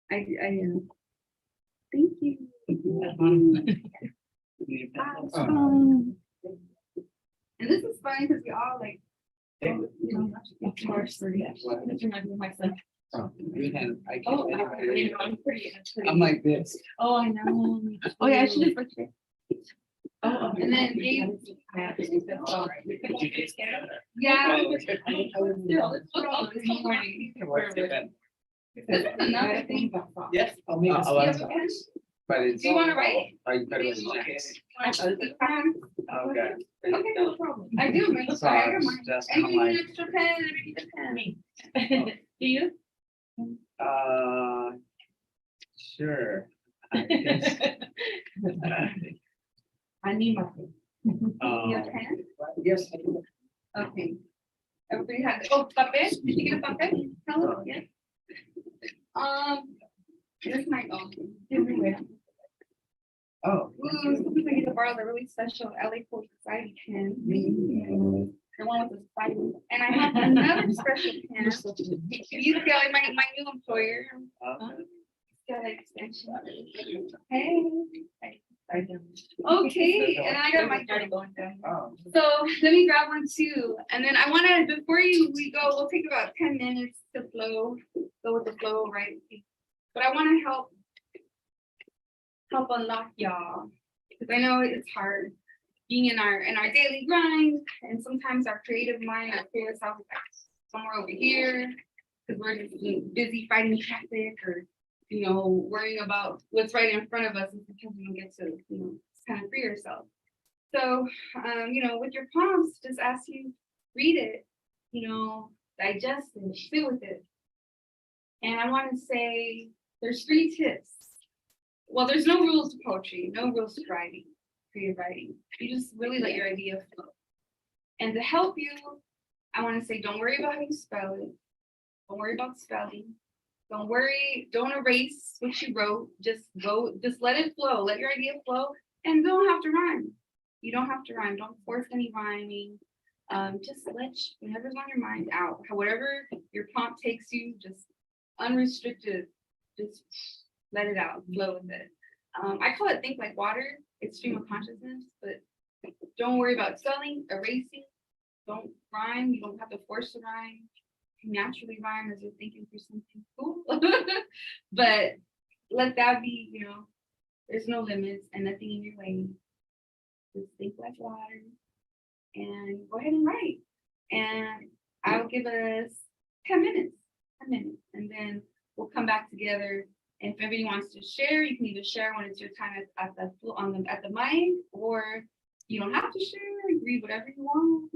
Thank you. And this is funny because we all like, you know, of course, my son. Oh, we had, I Oh, can't. I'm pretty. I'm like this. Oh, I know. Oh, yeah, I should have. Oh, and then Dave. Yeah. This is another thing. Yes. Do you have a pen? But it's. Do you wanna write? Or you put it in the next. Okay. Okay, no problem. I do, man. So I got it's mine. just And kind you of need like, an extra pen, I need a pen. Do you? sure. I guess. I need my pen. You Um, have a pen? Yes. I do. Okay. Everybody had, oh, papel? Did you get a papel? Hello, yes. Here's my own. Oh. Ooh, sometimes I get to borrow the really special LA Cool Society pen. The one with the spider. And I have another special pen. You feel like my new employer. Got extension. Hey. Okay, and I got my dirty going down. Oh. So let me grab one too. And then I wanna, before we go, we'll take about 10 minutes to go with the flow, right? But I wanna help unlock y'all. Because I know it's hard being in our daily grind, and sometimes our creative mind, our creative self is like somewhere over here, because we're just busy fighting traffic or worrying about what's right in front of us, and sometimes we don't get to, kind of free yourself. So, with your prompts, just ask you, read it, digest it, sit with it. And I want to say there's 3 tips. Well, there's no rules to poetry, no rules to writing, creative writing. You just really let your idea flow. And to help you, I want to say, don't worry about how you spell it. Don't worry about spelling. Don't worry, don't erase what you wrote. Just let it flow. Let your idea flow, and don't have to rhyme. You don't have to rhyme. Don't force any rhyming. Just let whatever's on your mind out. Whatever your prompt takes you, just unrestricted. Just let it out. Flow with it. I call it think like water. It's stream of consciousness, but don't worry about spelling, erasing. Don't rhyme. You don't have to force to rhyme. Naturally rhyme as you're thinking through something cool. But let that be, there's no limits and nothing in your way. Just think like water and go ahead and write. And I'll give us 10 minutes, and then we'll come back together. And if anybody wants to share, you can either share when it's your time at the mic, or you don't have to share. Read whatever you want,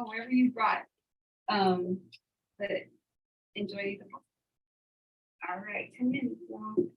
wherever you brought. But enjoy the moment. All right, 10 minutes long.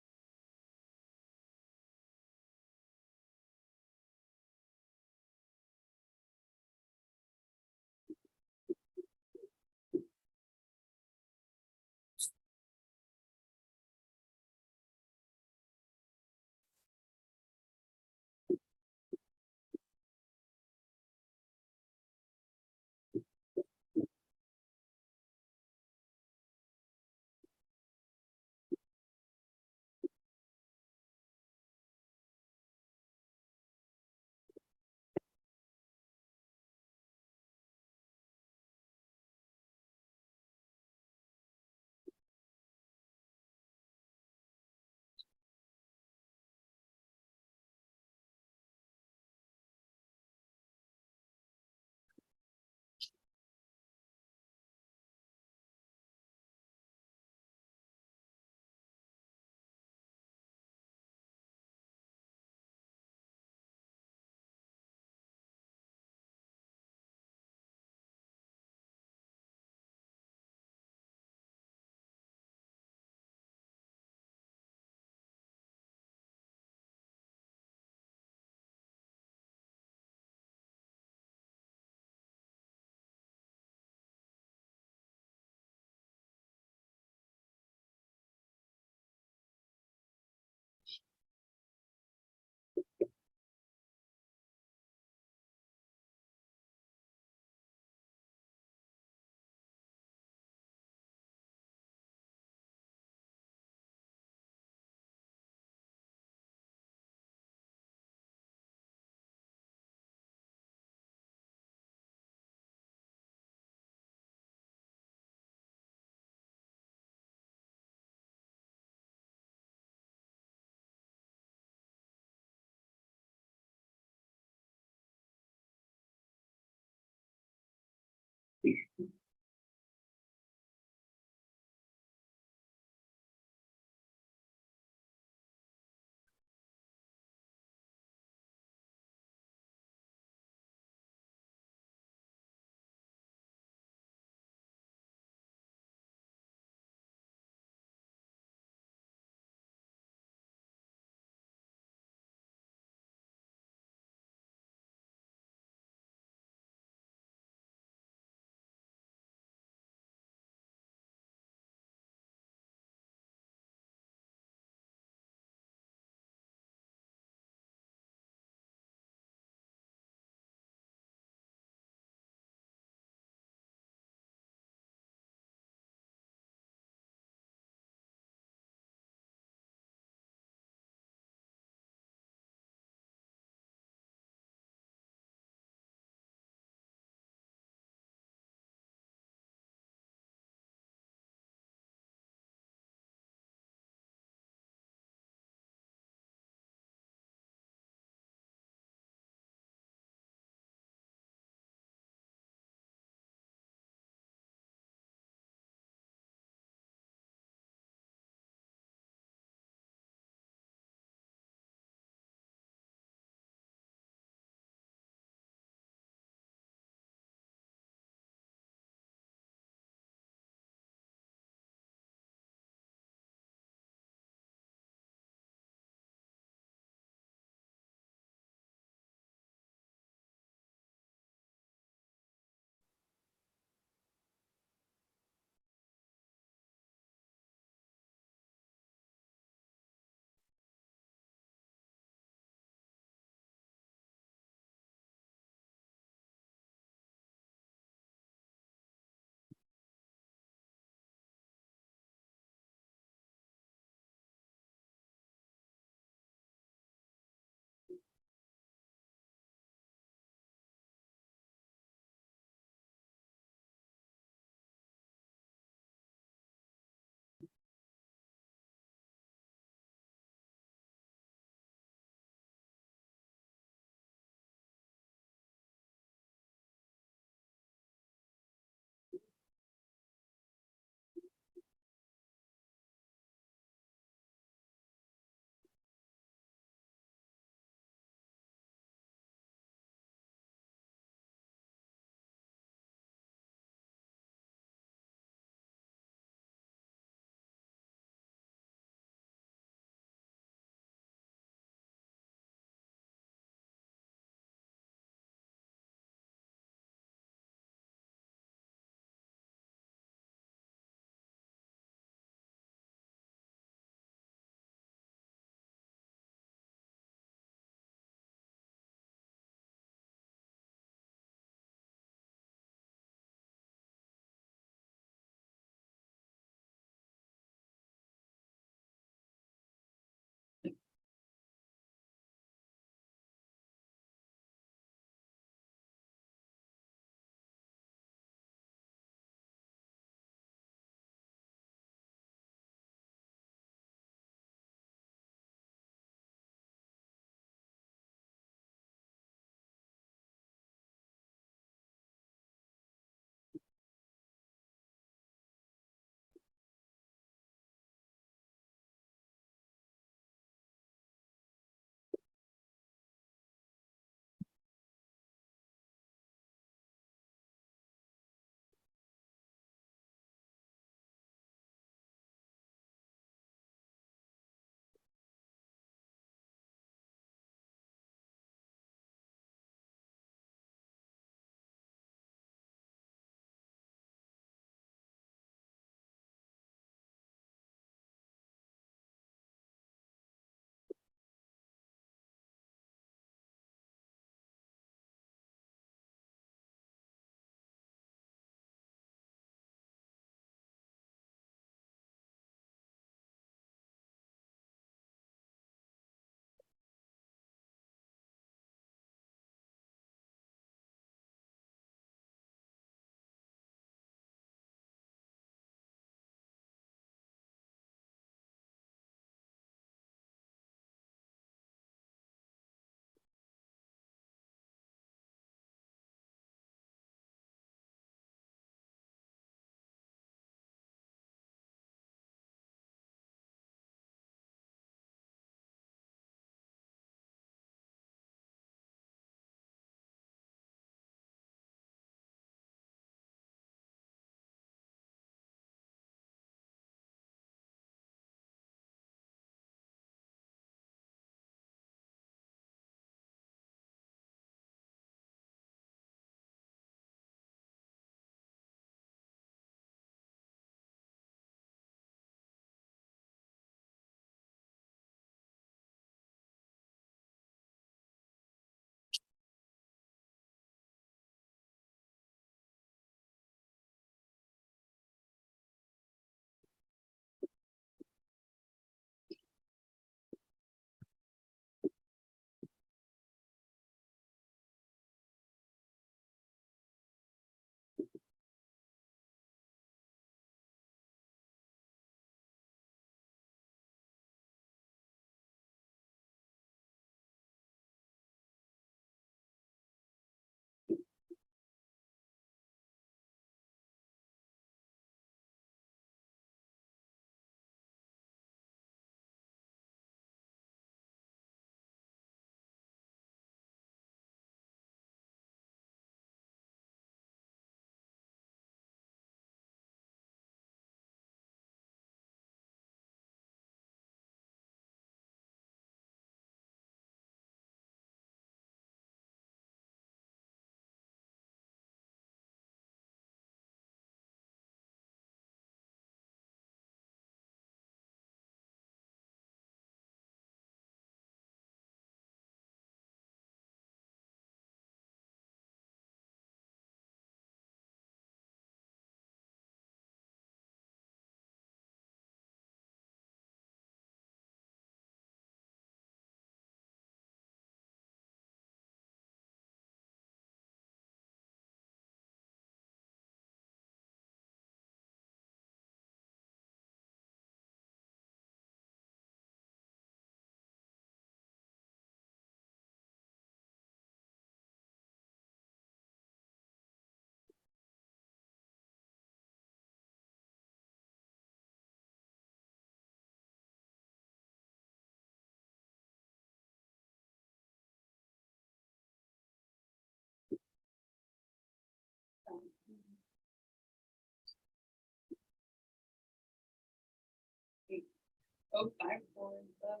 so thankful and stuff.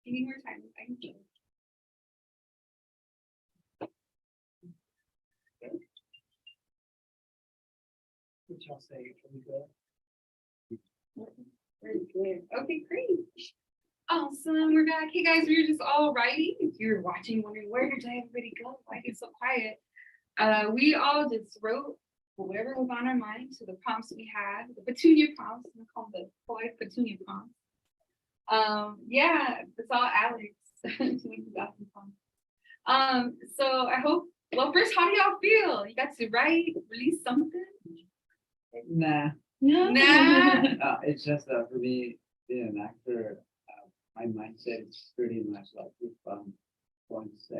You need more time. Thank you. What y'all say? Can we go? Very good. Okay, great. Awesome. We're back. Hey guys, we were just all writing. If you're watching, wondering where did everybody go? Why is it so quiet? We all just wrote whatever was on our mind to the prompts we had, the petunia prompts. We call them the boy petunia prompts. Yeah, it's all Alex. We got some prompts. So I hope. Well, first, how do y'all feel? You got to write, release something? Nah. No. Nah. It's just for me, being an actor, my mindset is pretty much like if once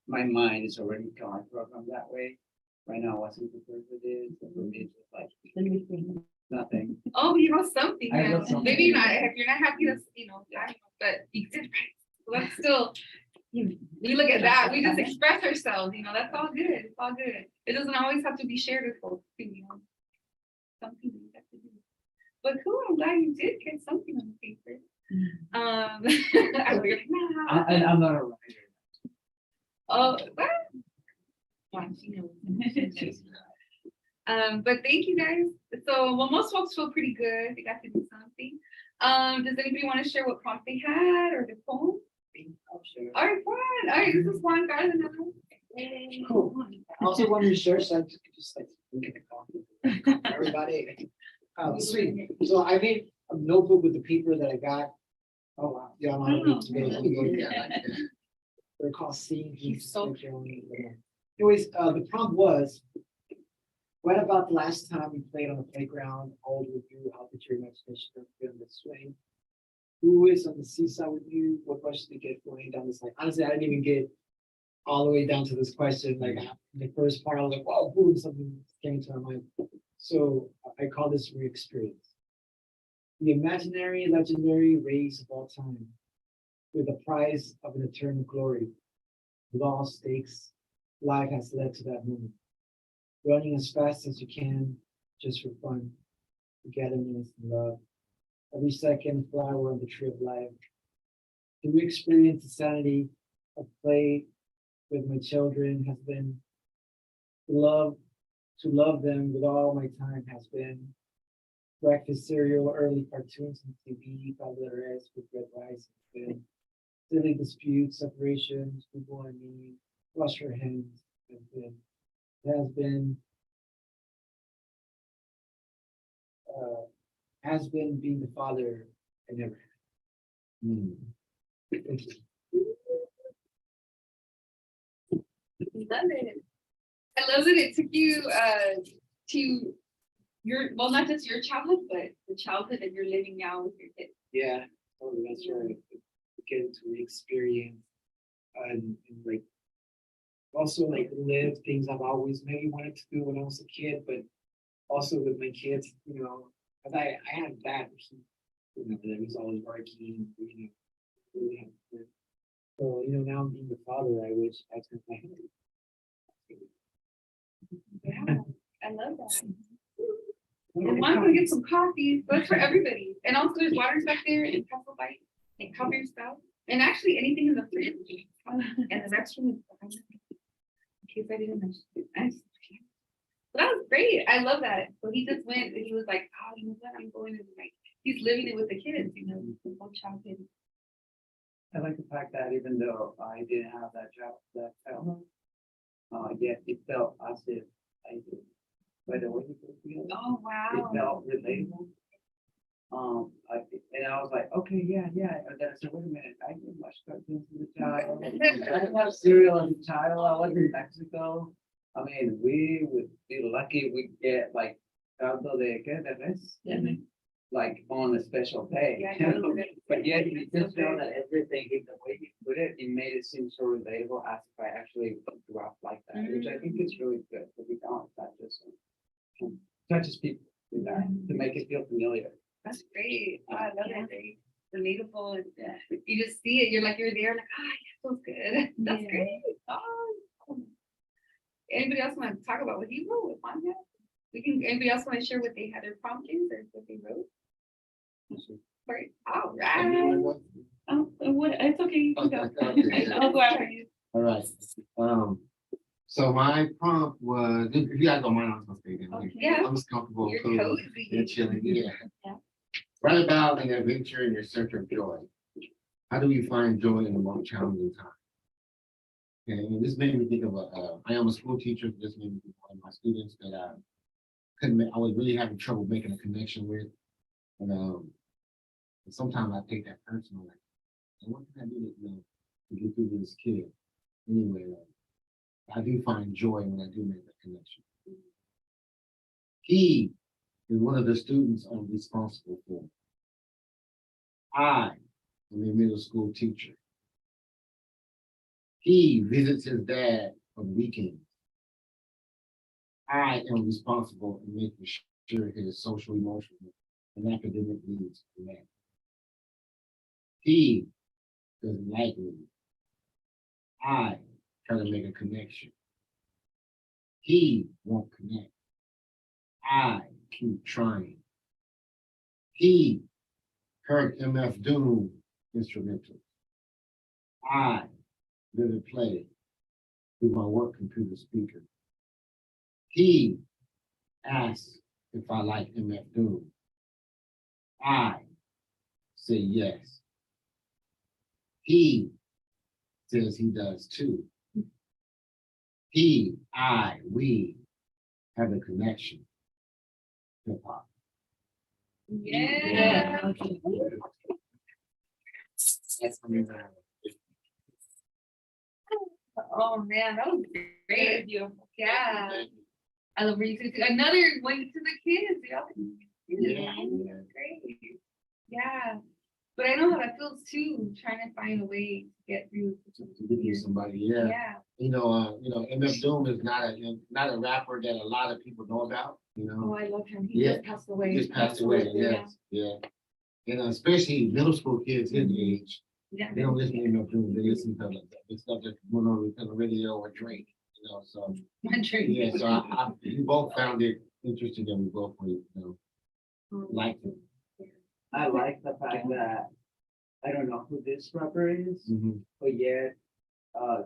my mind is already programmed that way. Right now, I wasn't prepared for this. So for me, it's just like nothing. Oh, you know something. I Yeah. wrote something. Maybe you're not. If you're not happy, that's I don't know, but you did right. So that's still. We look at that. We just express ourselves. That's all good. It's all good. It doesn't always have to be shared with folks. Something you have to do. But cool. I'm glad you did get something on the paper. I was like, nah. And I'm not a writer. Oh, what? But thank you guys. So, well, most folks feel pretty good. They got to do something. Does anybody want to share what prompt they had or the poem? I'll share. All right, fun. All right, this is Juan Garden. Cool. I also wanted to share, so I just like look at the coffee. Everybody. Sweet. So I made a notebook with the paper that I got. Oh wow. Yeah, I'm on it today. They're called scenes. He's so Anyways, the prompt was, what about the last time we played on the playground? How old were you? How did your imagination feel in the swing? Who is on the seesaw with you? What questions did you get going down this line? Honestly, I didn't even get all the way down to this question. Like the first part, I was like, wow, boom, something came to my mind. So I call this re-experience. The imaginary, legendary race of all time, with the prize of an eternal glory. With all stakes, life has led to that moment. Running as fast as you can, just for fun, togetherness and love. Every second, flower on the tree of life. To re-experience the sanity of play with my children has been to love them with all my time has been breakfast cereal, early cartoons and TV, letter S with red rice has been silly disputes, separations, people and me, wash your hands has been being the father I never had. Thank you. Love it. I love that it took you to your, well, not just your childhood, but the childhood that you're living now with your kids. Yeah, totally, that's right. Get to experience and like also like live things I've always maybe wanted to do when I was a kid, but also with my kids, because I had that, that was always working, really had to work. So, now I'm being the father, I wish I took my hand. Yeah, I love that. And I'm gonna get some coffee. That's for everybody. And also there's waters back there and castle bite and cover your spouse. And actually anything in the fridge. And the restroom is in case I didn't mention it. So that was great. I love that. So he just went and he was like, oh, you know what? I'm going to like he's living it with the kids, the whole childhood. I like the fact that even though I didn't have that child, yet it felt as if I did. By the way you put it together, Oh wow. it felt relatable. And I was like, okay, yeah. And then I said, wait a minute, I didn't watch cartoons as a child. I didn't have cereal as a child. I was in Mexico. I mean, we would be lucky we get like caldo de que de res, like on a special day. Yeah, But yet you just feel that everything, the way you put it, it made it seem so relatable as if I actually grew up like that, which I think is really good. But we don't, that just touches people with that to make it feel familiar. That's great. Oh, I love it. Very relatable. And, you just see it. You're like, you're there, like, yeah, feels good. That's great. Oh. Anybody else want to talk about what he wrote with Montiel? Anybody else want to share what they had their prompt is or what they wrote? Right. All You right. wanna go? Oh, what, it's okay, you can go. Okay. I'll go after you. All right. So my prompt was, if you guys don't mind, I'm gonna stay there. Okay. Yeah. I'm just comfortable, You're cool, cozy. and chilling, yeah. Yeah. Write about an adventure in your search of joy. How do we find joy in the most challenging time? Okay, and this made me think of I am a school teacher. This made me think of one of my students that I I was really having trouble making a connection with. And sometimes I take that personal, like, "Hey, what can I do to get through to this kid?" Anyway, I do find joy when I do make that connection. He is one of the students I'm responsible for. I am a middle school teacher. He visits his dad on weekends. I am responsible in making sure his social, emotional, and academic needs are met. He doesn't like me. I try to make a connection. He won't connect. I keep trying. He heard MF Doom instrumental. I live and play through my work computer speaker. He asks if I like MF Doom. I say yes. He says he does too. He, I, we have a connection. Hip hop. Yeah. That's for me. Oh, man, that was Very great. beautiful. Yeah. I love where you took another one to the kids, y'all. Yeah. Great. Yeah. But I know how that feels too, trying to find a way to get through. To get you somebody, yeah. Yeah. MF Doom is not a rapper that a lot of people know about, Oh, I love him. He Yeah. just passed away. He just passed away, Absolutely, yes, yeah. And especially middle school kids his age, Yeah. they don't listen to MF Doom, they listen to the stuff that's going on the radio or Drake, so. My dream. Yeah, so we both found it interesting and we both, liked it. I like the fact that I don't know who this rapper is, Mhm. but yet,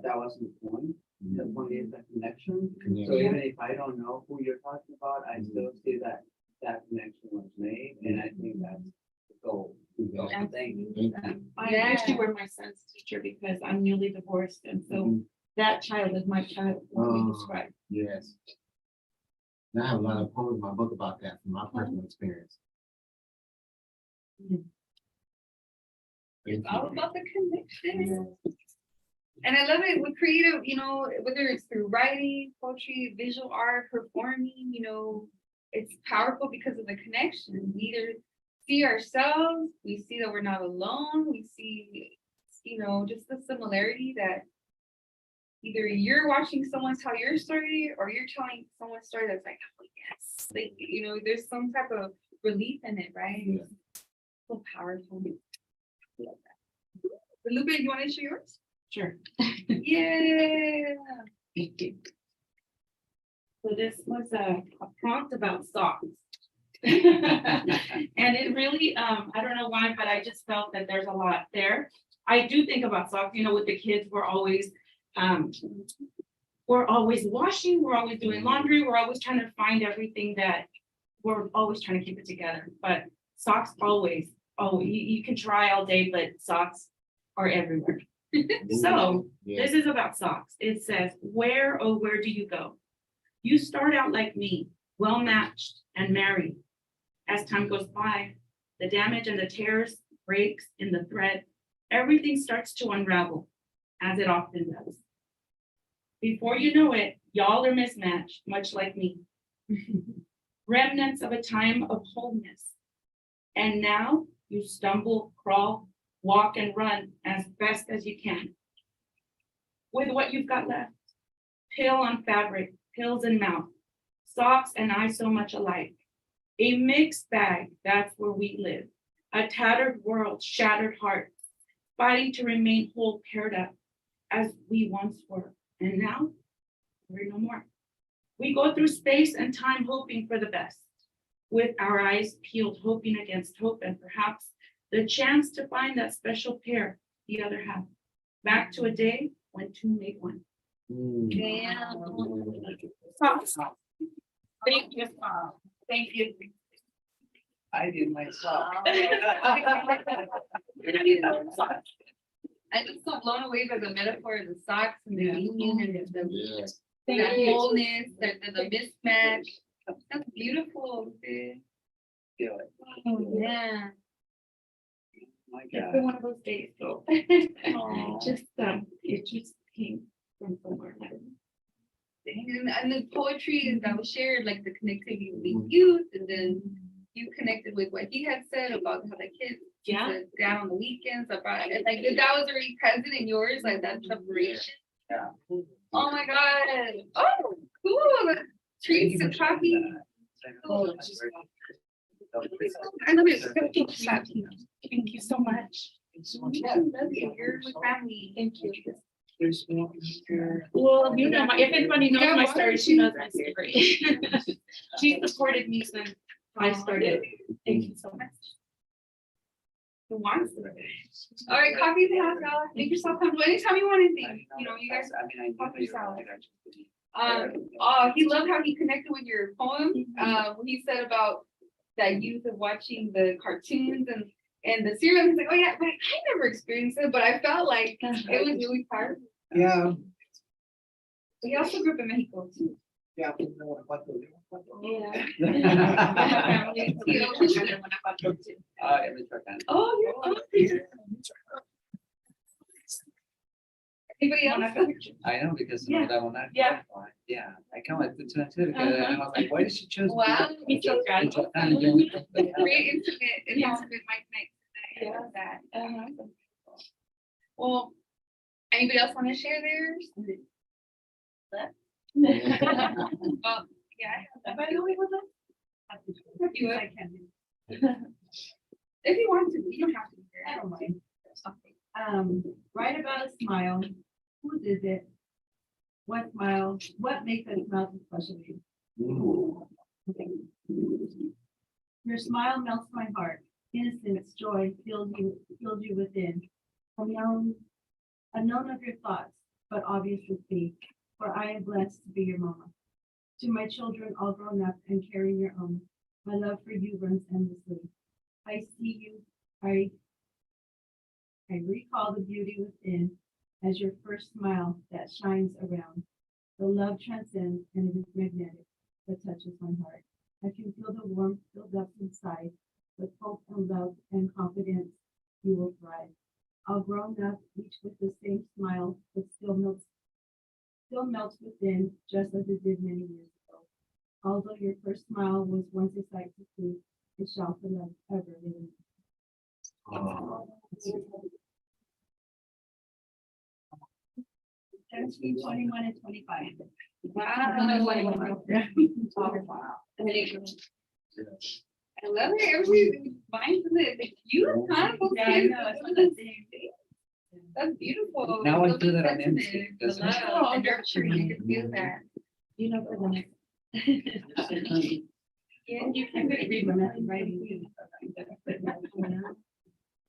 that wasn't the point. The point is the connection. So Connection. even if I don't know who you're talking about, I still see that that connection was made, and I think that's the goal. So, thank you. I wish you were my son's teacher because I'm newly divorced, and so Mhm. that child is my child, what we Oh. described. Yes. And I have a lot of poems in my book about that from my personal experience. It's all about the connection. And I love it with creative, whether it's through writing, poetry, visual art, performing, it's powerful because of the connection. We either see ourselves, we see that we're not alone, we see, just the similarity that either you're watching someone tell your story or you're telling someone's story that's like, oh yes, like, there's some type of relief in it, right? Yeah. So powerful. I love that. But Lupe, you want to share yours? Sure. Yeah. Thank you. So this was a prompt about socks. And it really, I don't know why, but I just felt that there's a lot there. I do think about socks, with the kids, we're always washing, we're always doing laundry, we're always trying to find everything that we're always trying to keep it together. But socks always, you can try all day, but socks are everywhere. So Yeah. this is about socks. It says, where, oh, where do you go? You start out like me, well matched and married. As time goes by, the damage and the tears, breaks in the thread, everything starts to unravel, as it often does. Before you know it, y'all are mismatched, much like me. Remnants of a time of wholeness. And now you stumble, crawl, walk and run as best as you can. With what you've got left, pill on fabric, pills in mouth, socks and I so much alike. A mixed bag, that's where we live. A tattered world, shattered hearts, fighting to remain whole, paired up as we once were. And now, we're no more. We go through space and time hoping for the best, with our eyes peeled, hoping against hope, and perhaps The chance to find that special pair, the other half. Back to a day when two made one. Damn. Thank you. Thank you. I did myself. I'm just so blown away by the metaphor of the socks and the union and the Yeah. Thank you. wholeness, the mismatch. That's beautiful. Sis. Feel it. Yeah. My It's been God. one of those days, so. Just, it just came from somewhere. And the poetry that was shared, like the connectivity with the youth, and then you connected with what he had said about how the kids Yeah. sit down on the weekends about it. Like if that was already present in yours, like that separation. Yeah. Oh my God. Oh, cool. Treats and coffee. Oh, I love it. Thank you so much. Yeah, love you. You're with family. Thank you. There's one here. Well, you know, if anybody knows Yeah, my why story, don't she you- knows my story. She supported me since I started. Thank you so much. Who wants it? All right, coffee in the house, y'all. Make yourself comfortable. Anytime you want anything, you know, you guys. I mean, I Coffee knew you salad. were- Oh, he loved how he connected with your poem. When he said about that youth of watching the cartoons and the serial. He's like, oh yeah, but I never experienced it, but I felt like it was really powerful. Yeah, He also grew up in Mexico too. yeah. You know what to do. Yeah. Family. Yeah. In Michoacán. Oh, you're. Anybody else? I know because Yeah. that one. Yeah. Yeah, I kind of like put two and two together, and I was like, why did she choose? Wow. Michoacán. Very intimate, Yeah. Mike night. I Yeah. love that. Well, anybody else want to share theirs? Well, yeah. By the way, was If you would. If you want to, you don't have to. be there. I don't mind. Okay. Write about a smile. Whose is it? What smile? What makes a smile so special to you? Your smile melts my heart. Innocence, joy fills you within. Unknown of your thoughts, but obvious with me. For I am blessed to be your mama. To my children, all grown up and carrying your own. My love for you runs endlessly. I see you. I recall the beauty within as your first smile that shines around. The love transcends and it is magnetic that touches my heart. I can feel the warmth build up inside with hope and love and confidence you will thrive. All grown up, each with the same smile, but still melts within, just as it did many years ago. Although your first smile was once a sight to see, it shall forever live in. Oh. 17, 21, and 25. Wow. I love it. Everybody finds it. You, huh? Both Yeah, I kids. know, it's the same. That's beautiful. Now I Love do the that on sentiment, instinct, the doesn't it? love, the nurturing, you can feel that. You know, for the next. Yeah. You can read my message writing.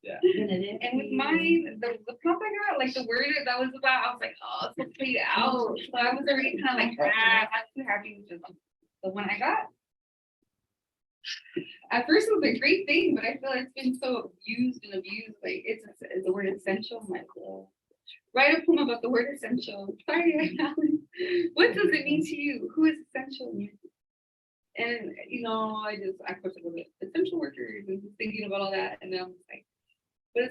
Yeah. And with mine, the prompt I got, like the word that was about, I was like, oh, it's so played out. So I was already kind of like, I'm too happy with just the one I got. At first it was a great thing, but I feel like it's been so used and abused. Like it's the word essential. I'm like, well, write a poem about the word essential. Sorry, Alan. What does it mean to you? Who is essential? And I put a little bit essential workers and just thinking about all that, and then I'm like, but I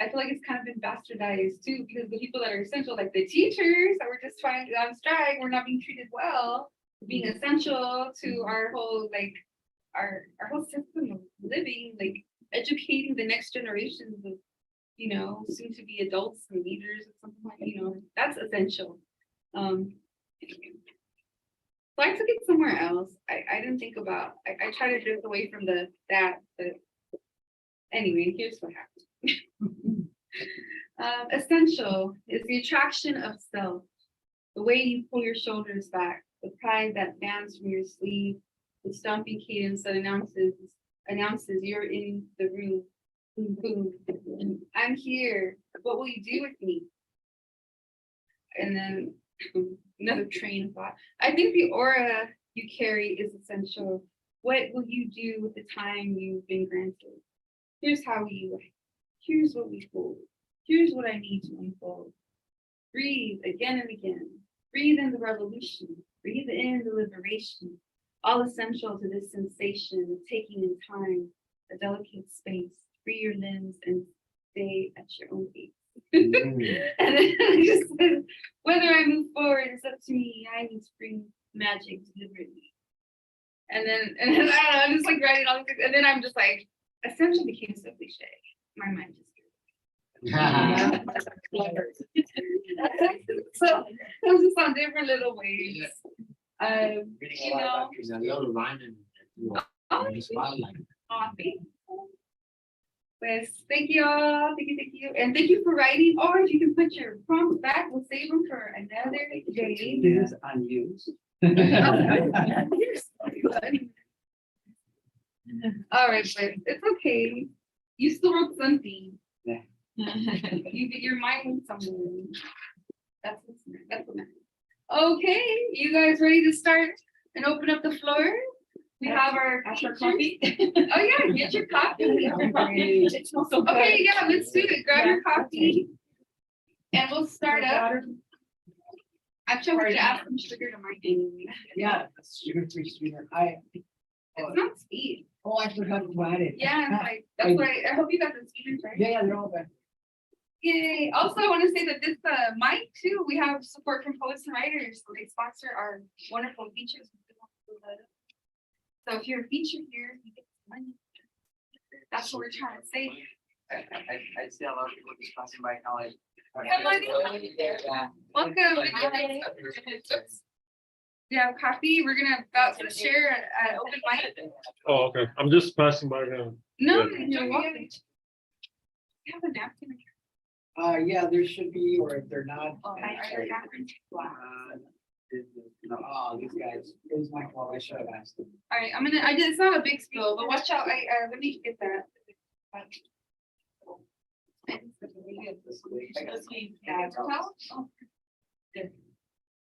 feel like it's kind of been bastardized too, because the people that are essential, like the teachers that were just trying to on strike, were not being treated well, being essential to our whole our whole system of living, like educating the next generations of, soon to be adults and leaders at some point, that's essential. So I took it somewhere else. I didn't think about, I try to drift away from that, but anyway, here's what happened. Essential is the attraction of self, the way you pull your shoulders back, the pride that fans from your sleeve, the stomping cadence that announces you're in the room, Boom. I'm here. What will you do with me? And then another train of thought. I think the aura you carry is essential. What will you do with the time you've been granted? Here's how we live. Here's what we hold. Here's what I need to unfold. Breathe again and again. Breathe in the revolution. Breathe in the liberation. All essential to this sensation of taking in time, a delicate space. Free your limbs and stay at your own pace. And then I just said, whether I move forward is up to me. I need to bring magic deliberately. And then I don't know, I'm just like writing all these things. And then I'm just like, essential became so cliche. My mind just. So it was just on different little ways. You know. Oh, pues, thank you all. Thank you. And thank you for writing. Or if you can put your prompts back, we'll save them for another day. It is unused. All right, but it's okay. You still wrote something. Yeah. Your mind went somewhere. That's what matters. Okay, you guys ready to start and open up the floor? We have our coffee. Oh yeah, get your coffee. It smells so good. Okay, yeah, let's do it. Grab your coffee. And we'll start up. I'm sure we're gonna add some sugar to my thing. Yeah, sugar-free sweetener. It's not sweet. Oh, I forgot to add it. Yeah, that's why I hope you got the sweeteners right. Yeah, they're all good. Yay. Also, I want to say that this mic too, we have support from Poets and Writers. So they sponsor our wonderful features. So if you're a feature here, you get some money. That's what we're trying to say. I see a lot of people just passing by now. Like, Come on in. Welcome. Yeah, coffee. We're gonna about to share an open mic. Oh, okay. I'm just passing by now. No, Yeah. you're welcome. You have a napkin. Yeah, there should be, or if they're not. Oh, I already have one. No, oh, these guys, it was my fault, I should have asked them. All right, it's not a big spill, but watch out. Let me get that. Yeah, towel? Oh.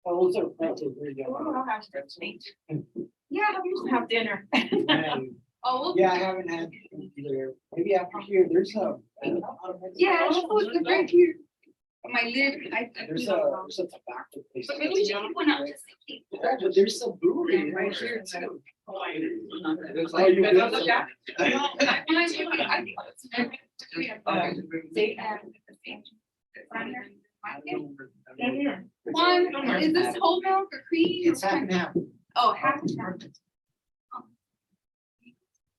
Oh, those are pretty good. Yeah, Have dinner. oh, Yeah, I haven't had either. Maybe after here, there's a. yeah, it's right here. My lid, There's a tobacco place. but maybe we should put one out just in case. Oh, but there's a brewery right here too. Oh, Oh, you guys look at One, is this whole milk or cream? It's half and half. Oh, half and half.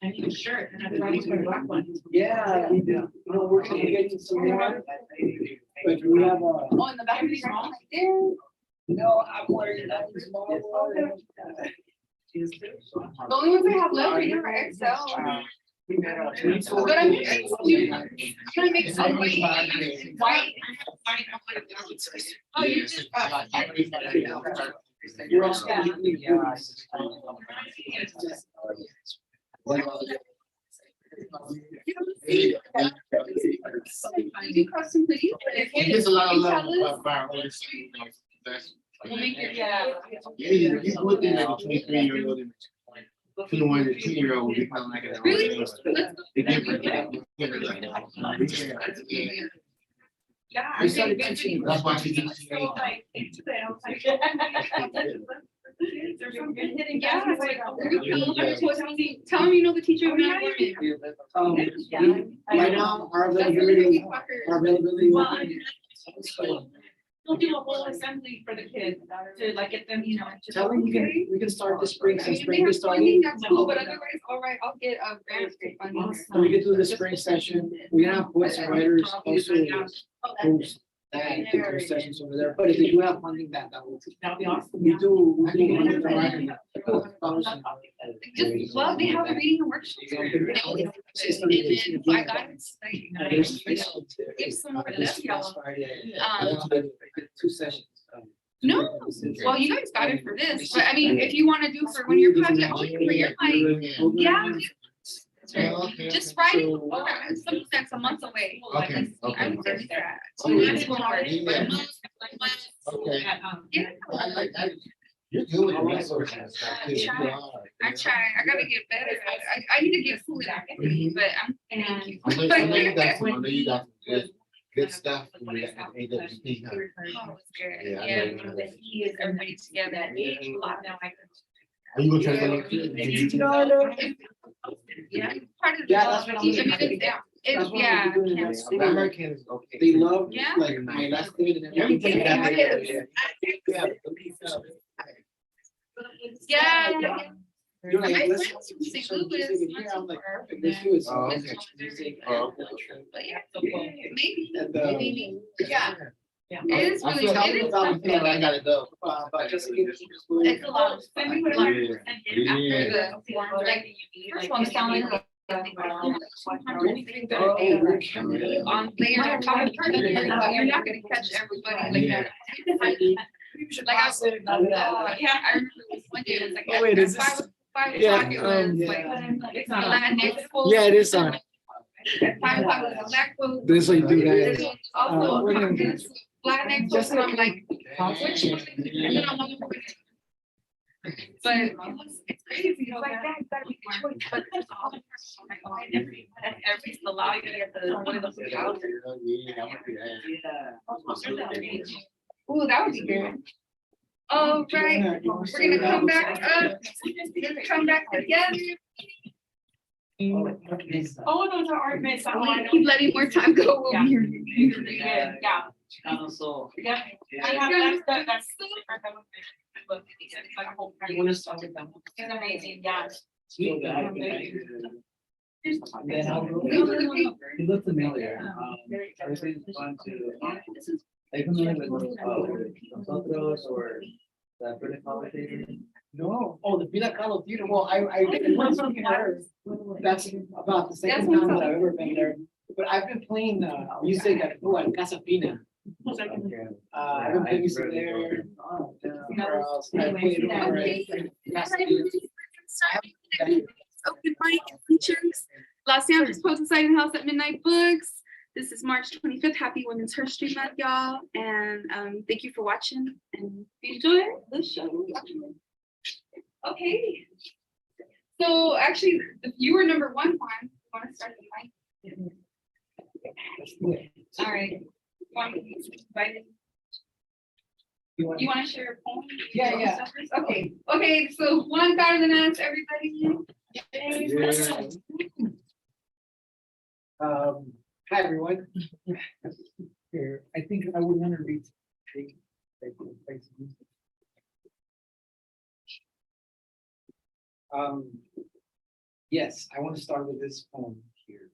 I need a shirt and I'm ready for a black one. Yeah, we do. No, we're gonna be getting some more. But we have a. Oh, in the back of the right there. No, I'm wearing that small one. The only ones I have left right now are XL. But I'm gonna make some white. Oh, you just. You're also. You do custom hoodies. It gets a lot of love by our own students. We'll make it, Yeah, you looking at a 23-year-old and 21 and 2-year-old, we kind of like it. Really? Let's go. The difference. Yeah. We started teaching. That's why she did. So, like, there's some good hidden Yeah, gaps. tell them you know the teacher. Of Right now, our availability. We'll do a whole assembly for the kids to like get them, you know. to- Tell them we can start the spring, since They spring have is funding, starting. that's cool, but otherwise, all right, I'll get a grant for funding. So we can do the spring session. We have poets and writers also host those sessions over there, but if they do have funding that will. That'll be awesome. We do. Just, well, they have a reading and workshop. And then I got it, like, give some more to them, y'all. 2 sessions. No, well, you guys got it for this, but I mean, if you wanna do for one of your project, for your like, yeah. Okay, Just okay. writing, So- something that's a month away. Okay, At least. I okay. would say that. Oh, That's yeah. hard. Yeah. Okay. Yeah. You're good with the resources and stuff too. You are. I try, I gotta get better. I need to get food in everything, but thank you. I know you got some, I know you got some good stuff from the AWP, huh? Oh, it's good. Yeah, I Yeah, know. he is everybody together. Are you gonna try to look through? Yeah. Part of the. Yeah, that's what I'm I mean, looking it's, at. it's, That's what yeah. I'm doing can't now. school. American is okay. They love, Yeah. like, my last name and Everything everything. that Yeah. they- yeah. Yeah. You're like, My listen, friends from St. so Louis. music, not yeah, so I'm like, far, perfect, but let's do it. So Oh, let's okay. do music, Oh, But yeah, maybe. And, Maybe. Yeah. Yeah. It is I really, feel- Tell it me is about something. I feel like I gotta go. but just give it. It's a lot of fun. Send me what 100% is Yeah. after the form, like, First of all, it's not like. Oh, On layer on top of her, you're not gonna catch everybody like that. Like I said, yeah, I remember this one day, it was like. Oh, wait, is at this- 5 yeah, o'clock, it was like. It's not on. Latinx folks. Yeah, it is on. At 5 o'clock, it was black folks. This is what you do, There's guys. also we're gonna- this Latinx folks, and I'm like, which one? And then I'm like, but it's crazy, it's like that, you gotta make a choice, but there's all the person, like, oh, I never, every allow you to get the, one of those houses. Ooh, that would be good. All right, we're gonna come back up, we're gonna come back together. Oh, those are art myths. Keep letting more time go. We'll be here. Yeah, yeah. So. Yeah. I have, that's the secret that was mentioned. Look, it's like a whole. You wanna start with them? It's amazing, yeah. Then I'll go. You look familiar. Everything's fun to. Are you familiar with, nosotros or the British commentator? No, oh, the Villa Carlo Theater, well, I went something there. That's about the second time that I've ever been there, but I've been playing, music at, Casa Pina. I've been playing music there. Where else? I played over at Casa Pina. Open mic features Los Angeles Poet Society House at Midnight Books. This is March 25th. Happy Women's History Month, y'all. And thank you for watching and enjoy the show. Okay. So actually, if you were number one, Juan, you want to start the mic? All right. You want to share your poem? Yeah. Okay. Okay. So one better than us, everybody. Hi, everyone. Here, I think I would want to read. Yes, I want to start with this poem here.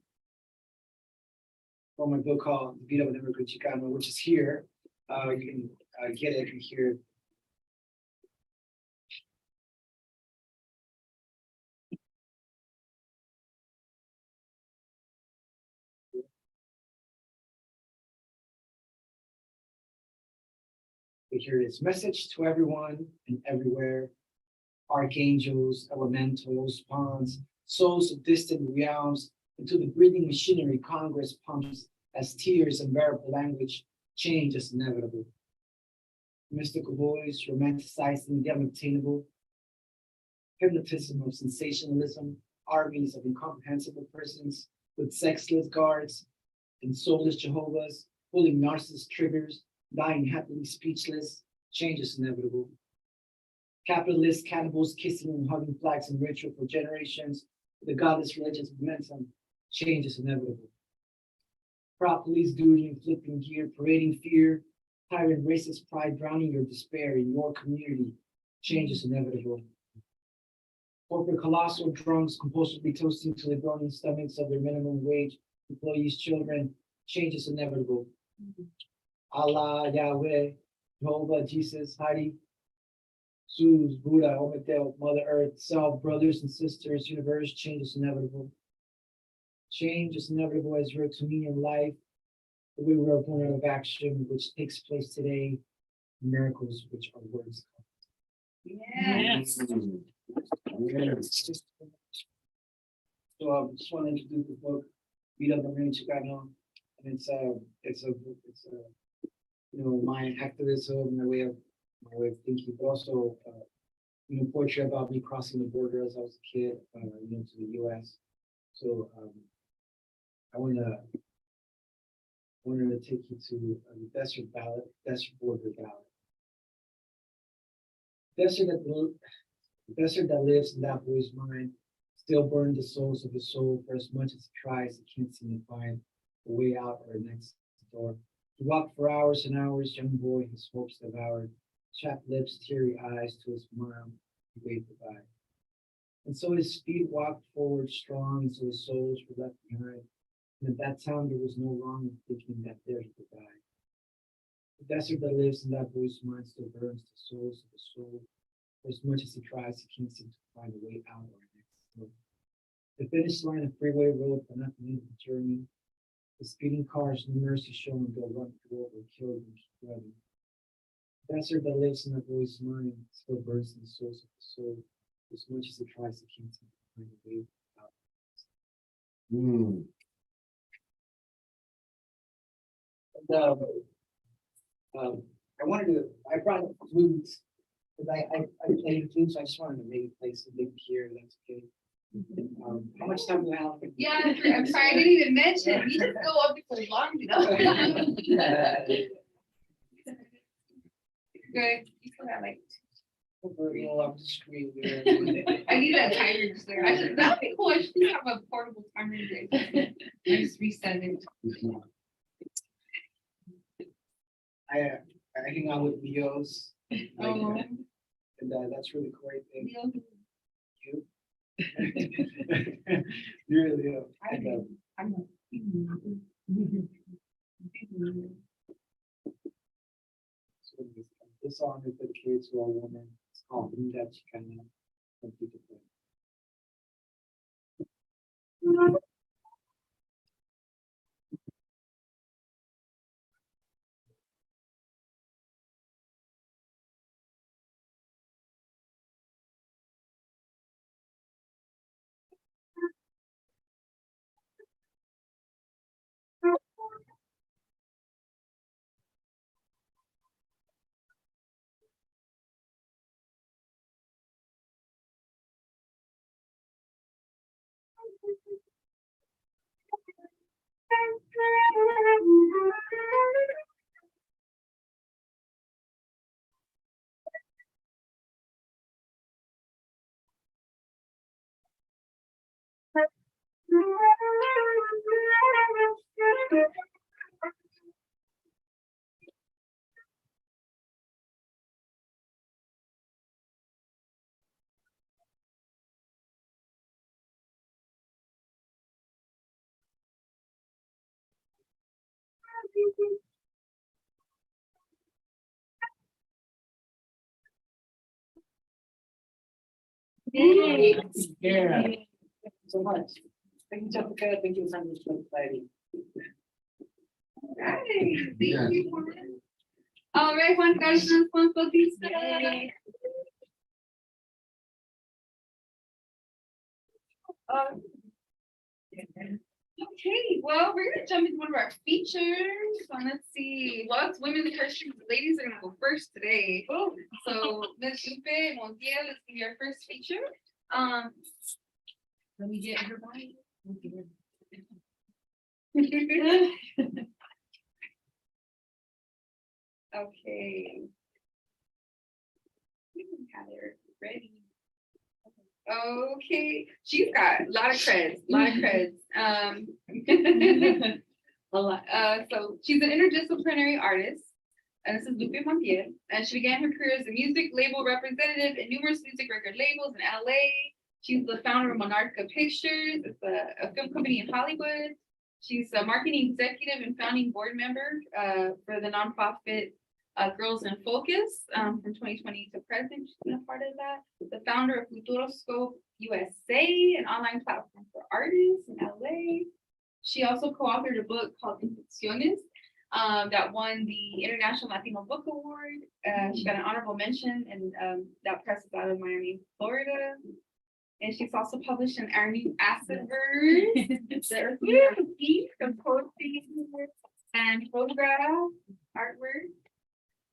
From my book called The Beat of an Immigrant Chicano, which is here. You can get it here. Here it is. Message to everyone and everywhere. Archangels, elementals, pawns, souls of distant realms, into the breathing machinery Congress pumps as tears and bearable language change is inevitable. Mystical voice romanticizing the unobtainable, hypnotism of sensationalism, armies of incomprehensible persons with sexless guards and soulless Jehovah's, pulling narcissist triggers, dying happily speechless, change is inevitable. Capitalist cannibals kissing and hugging flags and ritual for generations, the godless religious momentum, change is inevitable. Proud police duty inflicting gear, parading fear, tyrant racist pride drowning your despair in your community, change is inevitable. Corporate colossal drunks compulsively toasting to the groaning stomachs of their minimum wage employees' children, change is inevitable. Allah, Yahweh, Jehovah, Jesus, Heidi, Zeus, Buddha, Ometel, Mother Earth, self, brothers and sisters, universe, change is inevitable. Change is inevitable as you're to me in life. The way we're a point of action, which takes place today, miracles, which are words. Yeah. So I just want to introduce the book, Vida de Maria Chicano. And it's a, my activism, my way of thinking, but also, poetry about me crossing the border as I was a kid, to the US. So, I wanted to take you to the desert border ballad. The desert that lives in that boy's mind still burns the souls of his soul for as much as he tries, he can't seem to find a way out or next door. He walked for hours and hours, young boy, his hopes devoured, chapped lips, teary eyes to his smile, he waved goodbye. And so his feet walked forward strong, and so his souls were left behind. And at that time there was no wrong in thinking that there he could die. The desert that lives in that boy's mind still burns the souls of his soul. For as much as he tries, he can't seem to find a way out or next door. The finish line of freeway road for nothing in the journey. The speeding cars, no mercy shown, go run through over, kill and keep running. The desert that lives in that boy's mind still burns in the souls of the soul. For as much as he tries, he can't seem to find a way out. Hmm. I brought flutes, but I played flutes, so I just wanted to maybe play something here, that's okay. How much time do we have? Yeah, I'm sorry, I didn't even mention, you just go up for long, Good, you still got like, Off the screen there. I need that timer just there, that'd be cool, I should have a portable timer today. I just reset it. I hang out with Leos, Oh, and that's really great thing. Leo, You. You're a Leo. I'm So this song is dedicated to a woman. It's called Vida Chicana. Yay. Yeah. So much. Thank you, Jessica. Thank you, Sandra, for playing. Right, Yes. thank you. All right, Juan Carlos, Juan Bautista. Okay, well, we're gonna jump into one of our features. So let's see. Well, it's women's history. The ladies are gonna go first today. So Ms. Lupe Montiel is gonna be our first feature. Let me get her body. Okay. We can have her ready. Okay, she's got a lot of creds, a lot. So she's an interdisciplinary artist, and this is Lupe Montiel, and she began her career as a music label representative in numerous music record labels in LA. She's the founder of Monarca Pictures. It's a film company in Hollywood. She's a marketing executive and founding board member for the nonprofit Girls in Focus from 2020 to present. She's been a part of that. The founder of Futuroscope USA, an online platform for artists in LA. She also co-authored a book called Infecciones that won the International Latino Book Award. She got an honorable mention, and that press is out of Miami, Florida. And she's also published in our new Acid Verse, the Earthly Peak of Poetry and Photograph Artwork.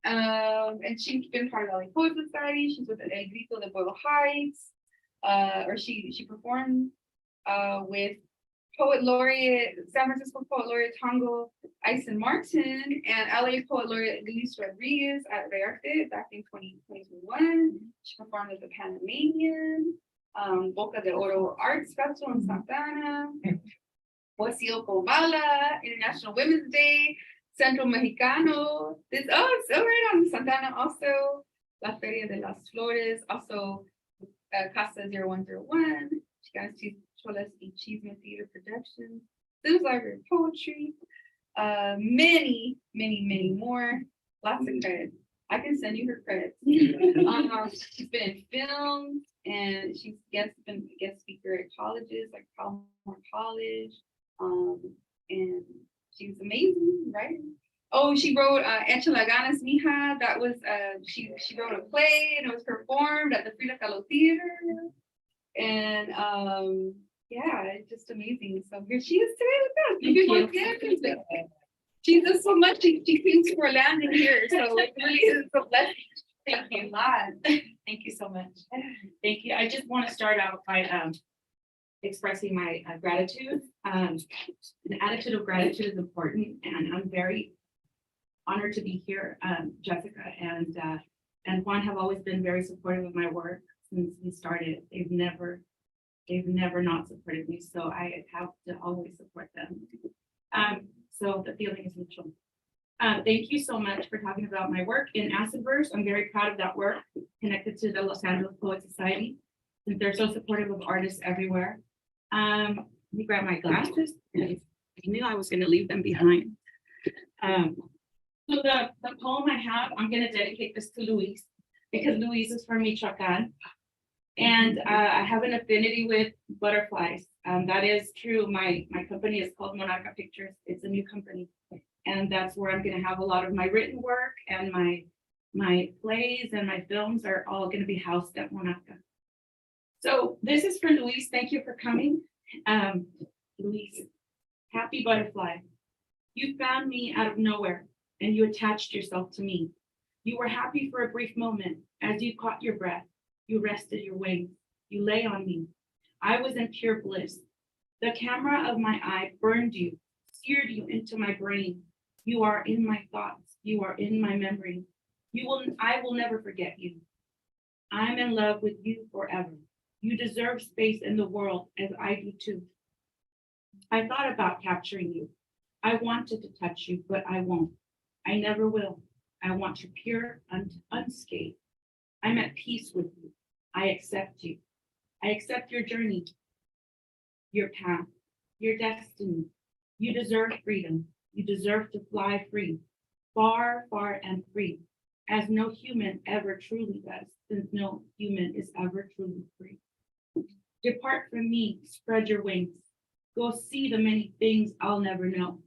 And she's been part of the LA Poet Society. She's with El Grito de Pueblo Heights. Or she performed with Poet Laureate, San Francisco Poet Laureate Tongo Eisen Martin and LA Poet Laureate Luis Rodriguez at Rearte back in 2021. She performed at the Panamanian, Boca de Oro Arts Festival in Santa Ana, Poesía Cobala, International Women's Day, Centro Mexicano. It's so right on Santa Ana also, La Feria de las Flores, also Casa 0101. She got to Cholas y Chisme Theater Productions, Sims Library of Poetry, many more. Lots of credits. I can send you her credits. She's been in films and she's been a guest speaker at colleges like Palmer College. And she's amazing, right? Oh, she wrote Enchilaganas Mija. That was she wrote a play and it was performed at the Frida Kahlo Theater. And yeah, it's just amazing. So here she is today with us. She does so much. She came for landing here, so it really is a blessing. Thank you a lot. Thank you so much. Thank you. I just want to start out by expressing my gratitude. An attitude of gratitude is important, and I'm very honored to be here. Jessica and Juan have always been very supportive of my work since we started. They've never not supported me, so I have to always support them. So the feeling is mutual. Thank you so much for talking about my work in Acid Verse. I'm very proud of that work connected to the Los Angeles Poet Society, since they're so supportive of artists everywhere. Let me grab my glasses. I knew I was going to leave them behind. So the poem I have, I'm going to dedicate this to Luis, because Luis is from Michoacan. And I have an affinity with butterflies. That is true. My company is called Monarca Pictures. It's a new company. And that's where I'm going to have a lot of my written work, and my plays and my films are all going to be housed at Monarca. So this is for Luis. Thank you for coming. Luis, happy butterfly. You found me out of nowhere and you attached yourself to me. You were happy for a brief moment. As you caught your breath, you rested your wings. You lay on me. I was in pure bliss. The camera of my eye burned you, seared you into my brain. You are in my thoughts. You are in my memory. I will never forget you. I'm in love with you forever. You deserve space in the world, as I do too. I thought about capturing you. I wanted to touch you, but I won't. I never will. I want you pure and unscathed. I'm at peace with you. I accept you. I accept your journey, your path, your destiny. You deserve freedom. You deserve to fly free, far, far and free, as no human ever truly does, since no human is ever truly free. Depart from me, spread your wings. Go see the many things I'll never know.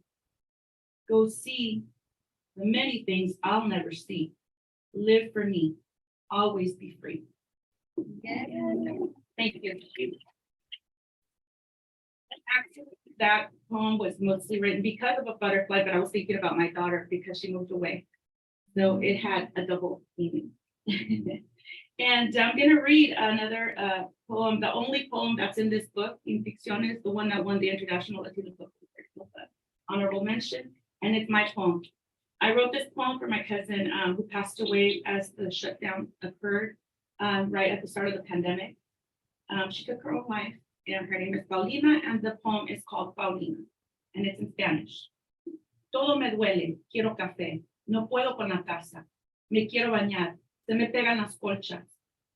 Go see the many things I'll never see. Live for me, always be free. Yeah. Thank you. Actually, that poem was mostly written because of a butterfly, but I was thinking about my daughter because she moved away. So it had a double meaning. And I'm going to read another poem, the only poem that's in this book, In Ficciones, the one that won the International Latino Book honorable mention, and it's my poem. I wrote this poem for my cousin who passed away as the shutdown occurred right at the start of the pandemic. She took her own life, and her name is Paulina, and the poem is called Paulina, and it's in Spanish. Todo me duele, quiero café, no puedo con la taza, me quiero bañar, se me pegan las colchas,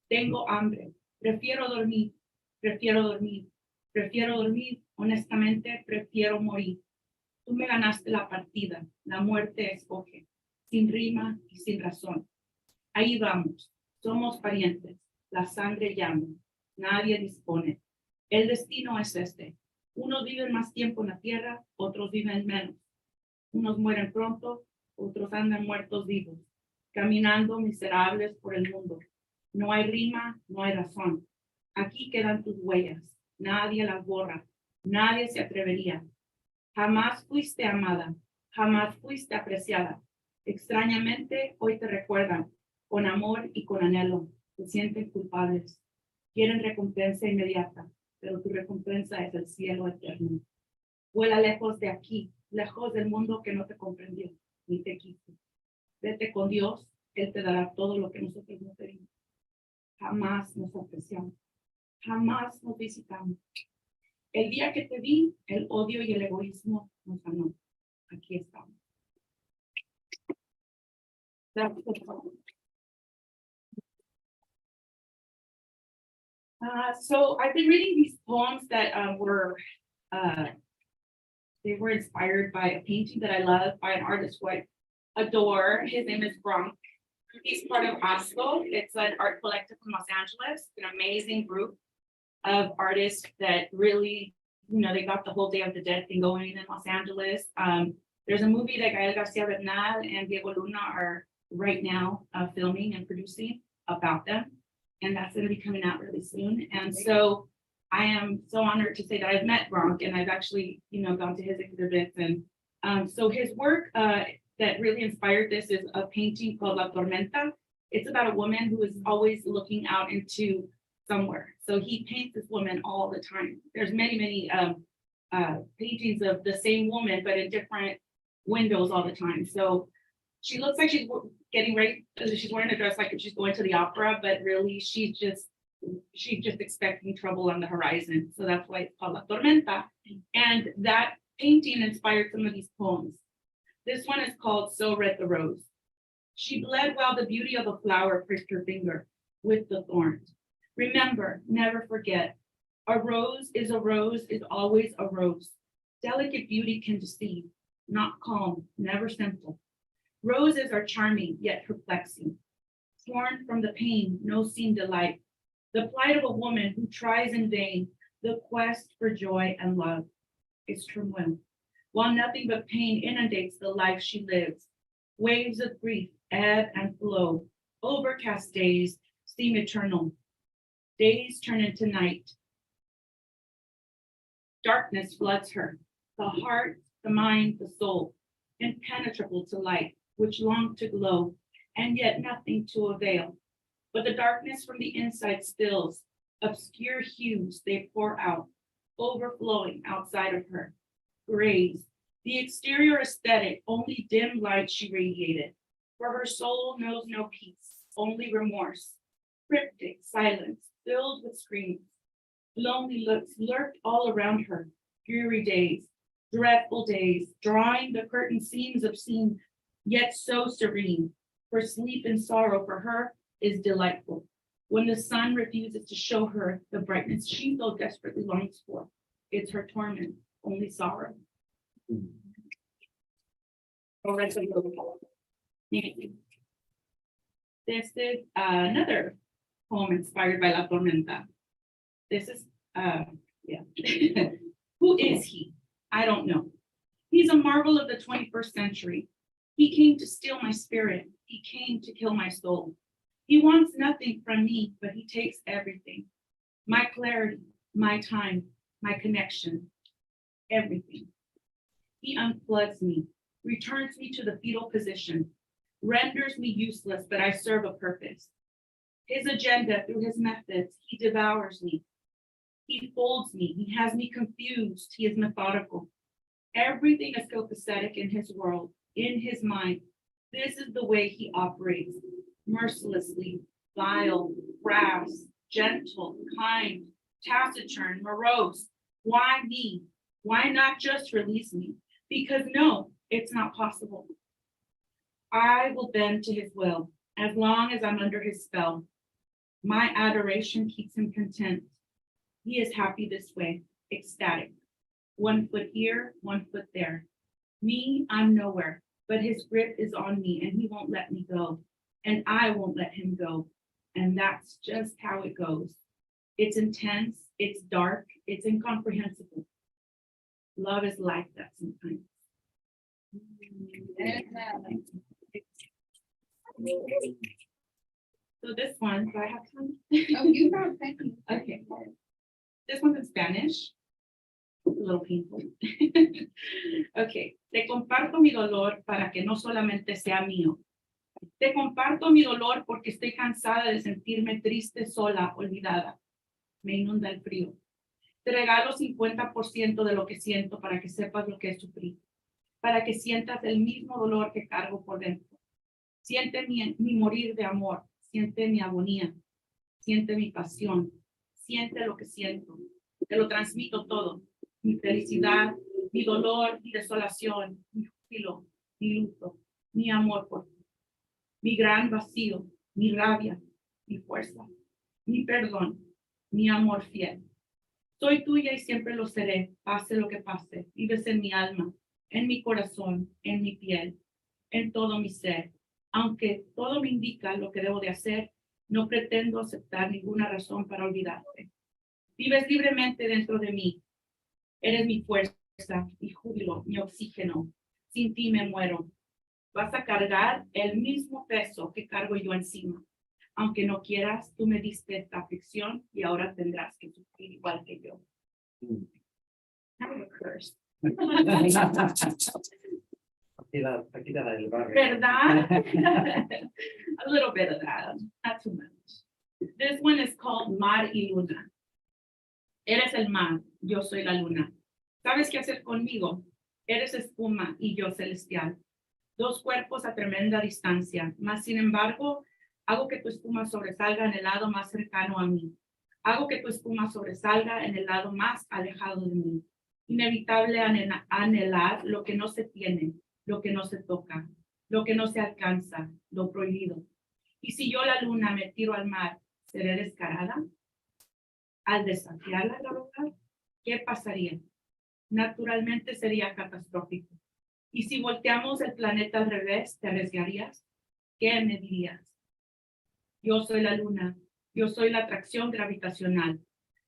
tengo hambre, prefiero dormir, prefiero dormir, prefiero dormir, honestamente prefiero morir. Tú me ganaste la partida, la muerte escoge, sin rima y sin razón. Ahí vamos, somos parientes, la sangre llama, nadie dispone. El destino es este. Unos viven más tiempo en la tierra, otros viven menos. Unos mueren pronto, otros andan muertos vivos, caminando miserables por el mundo. No hay rima, no hay razón. Aquí quedan tus huellas. Nadie las borra. Nadie se atrevería. Jamás fuiste amada. Jamás fuiste apreciada. Extrañamente, hoy te recuerdan con amor y con anhelo. Se sienten culpables. Quieren recompensa inmediata, pero tu recompensa es el cielo eterno. Vuela lejos de aquí, lejos del mundo que no te comprendió ni te quiso. Vete con Dios, Él te dará todo lo que nosotros no pedimos. Jamás nos apreciamos, jamás nos visitamos. El día que te vi, el odio y el egoísmo nos ganó. Aquí estamos. So I've been reading these poems that they were inspired by a painting that I love by an artist who I adore. His name is Bronk. He's part of Oslo. It's an art collective from Los Angeles, an amazing group of artists that really, they got the whole Day of the Dead thing going in Los Angeles. There's a movie that Gael Garcia Bernal and Diego Luna are right now filming and producing about them. And that's going to be coming out really soon. And so I am so honored to say that I've met Bronk and I've actually, gone to his exhibits. And so his work that really inspired this is a painting called La Tormenta. It's about a woman who is always looking out into somewhere. So he paints this woman all the time. There's many paintings of the same woman, but in different windows all the time. So she looks like she's getting ready. She's wearing a dress like if she's going to the opera, but really she's just expecting trouble on the horizon. So that's why it's called La Tormenta. And that painting inspired some of these poems. This one is called So Red the Rose. She bled while the beauty of a flower pricked her finger with the thorns. Remember, never forget, a rose is always a rose. Delicate beauty can deceive, not calm, never simple. Roses are charming, yet perplexing. Torn from the pain, no seen delight. The plight of a woman who tries in vain, the quest for joy and love is turmoil. While nothing but pain inundates the life she lives, waves of grief ebb and flow. Overcast days seem eternal. Days turn into night. Darkness floods her, the heart, the mind, the soul, impenetrable to light, which long to glow, and yet nothing to avail. But the darkness from the inside spills, obscure hues they pour out, overflowing outside of her. Grays, the exterior aesthetic, only dim light she radiated, for her soul knows no peace, only remorse. Cryptic silence, filled with screams. Lonely looks lurked all around her, dreary days, dreadful days, drawing the curtain seams obscene, yet so serene. For sleep and sorrow for her is delightful. When the sun refuses to show her the brightness she so desperately longs for, it's her torment, only sorrow. This is another poem inspired by La Tormenta. This is, Who is he? I don't know. He's a marvel of the 21st century. He came to steal my spirit. He came to kill my soul. He wants nothing from me, but he takes everything. My clarity, my time, my connection, everything. He unplugs me, returns me to the fetal position, renders me useless, but I serve a purpose. His agenda, through his methods, he devours me. He folds me, he has me confused, he is methodical. Everything is copacetic in his world, in his mind. This is the way he operates, mercilessly, vile, crass, gentle, kind, taciturn, morose. Why me? Why not just release me? Because no, it's not possible. I will bend to his will as long as I'm under his spell. My adoration keeps him content. He is happy this way, ecstatic. 1 foot here, 1 foot there. Me, I'm nowhere, but his grip is on me and he won't let me go. And I won't let him go. And that's just how it goes. It's intense, it's dark, it's incomprehensible. Love is like that sometimes. So this one, do I have time? Oh, you got plenty. Okay. This one's in Spanish. A little painful. Okay. Te comparto mi dolor para que no solamente sea mío. Te comparto mi dolor porque estoy cansada de sentirme triste, sola, olvidada. Me inunda el frío. Te regalo 50% de lo que siento para que sepas lo que es sufrir. Para que sientas el mismo dolor que cargo por dentro. Siente mi morir de amor. Siente mi agonía. Siente mi pasión. Siente lo que siento. Te lo transmito todo. Mi felicidad, mi dolor, mi desolación, mi júbilo, mi luto, mi amor por ti, mi gran vacío, mi rabia, mi fuerza, mi perdón, mi amor fiel. Soy tuya y siempre lo seré, pase lo que pase. Vives en mi alma, en mi corazón, en mi piel, en todo mi ser. Aunque todo me indica lo que debo de hacer, no pretendo aceptar ninguna razón para olvidarte. Vives libremente dentro de mí. Eres mi fuerza, mi júbilo, mi oxígeno. Sin ti me muero. Vas a cargar el mismo peso que cargo yo encima. Aunque no quieras, tú me diste esta aflicción y ahora tendrás que sufrir igual que yo. I'm a curse. Paquita la del barrio. ¿Verdad? A little bit of that, not too much. This one is called Mar y Luna. Eres el mar, yo soy la luna. ¿Sabes qué hacer conmigo? Eres espuma y yo celestial. Dos cuerpos a tremenda distancia, mas sin embargo, hago que tu espuma sobresalga en el lado más cercano a mí. Hago que tu espuma sobresalga en el lado más alejado de mí. Inevitable anhelar lo que no se tiene, lo que no se toca, lo que no se alcanza, lo prohibido. Y si yo, la luna, me tiro al mar, ¿seré descarada? Al desafiar la gravedad, ¿qué pasaría? Naturalmente sería catastrófico. Y si volteamos el planeta al revés, ¿te arriesgarías? ¿Qué me dirías? Yo soy la luna, yo soy la atracción gravitacional.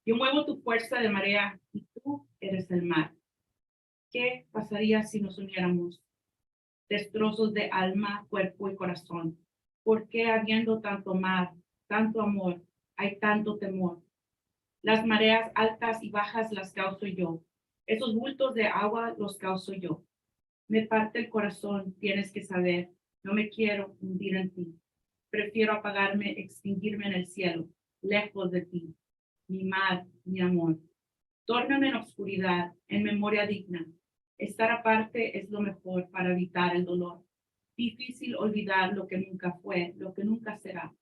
Yo muevo tu fuerza de marea y tú eres el mar. ¿Qué pasaría si nos uniéramos? Destrozos de alma, cuerpo y corazón. ¿Por qué habiendo tanto mar, tanto amor, hay tanto temor? Las mareas altas y bajas las causo yo. Esos bultos de agua los causo yo. Me parte el corazón, tienes que saber. No me quiero hundir en ti. Prefiero apagarme, extinguirme en el cielo, lejos de ti. Mi mar, mi amor. Tórname en oscuridad, en memoria digna. Estar aparte es lo mejor para evitar el dolor. Difícil olvidar lo que nunca fue, lo que nunca será.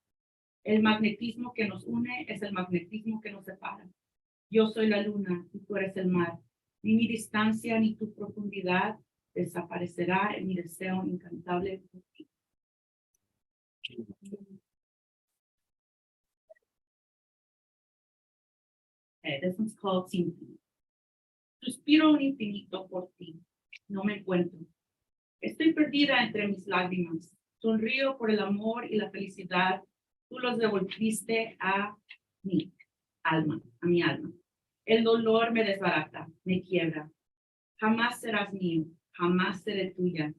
El magnetismo que nos une es el magnetismo que nos separa. Yo soy la luna y tú eres el mar. Ni mi distancia ni tu profundidad desaparecerá en mi deseo incantable por ti. Okay, this one's called Sin Ti. Suspiro un infinito por ti. No me encuentro. Estoy perdida entre mis lágrimas. Sonrío por el amor y la felicidad. Tú los devolviste a mi alma, a mi alma. El dolor me desbarata, me quiebra. Jamás serás mío, jamás seré tuya.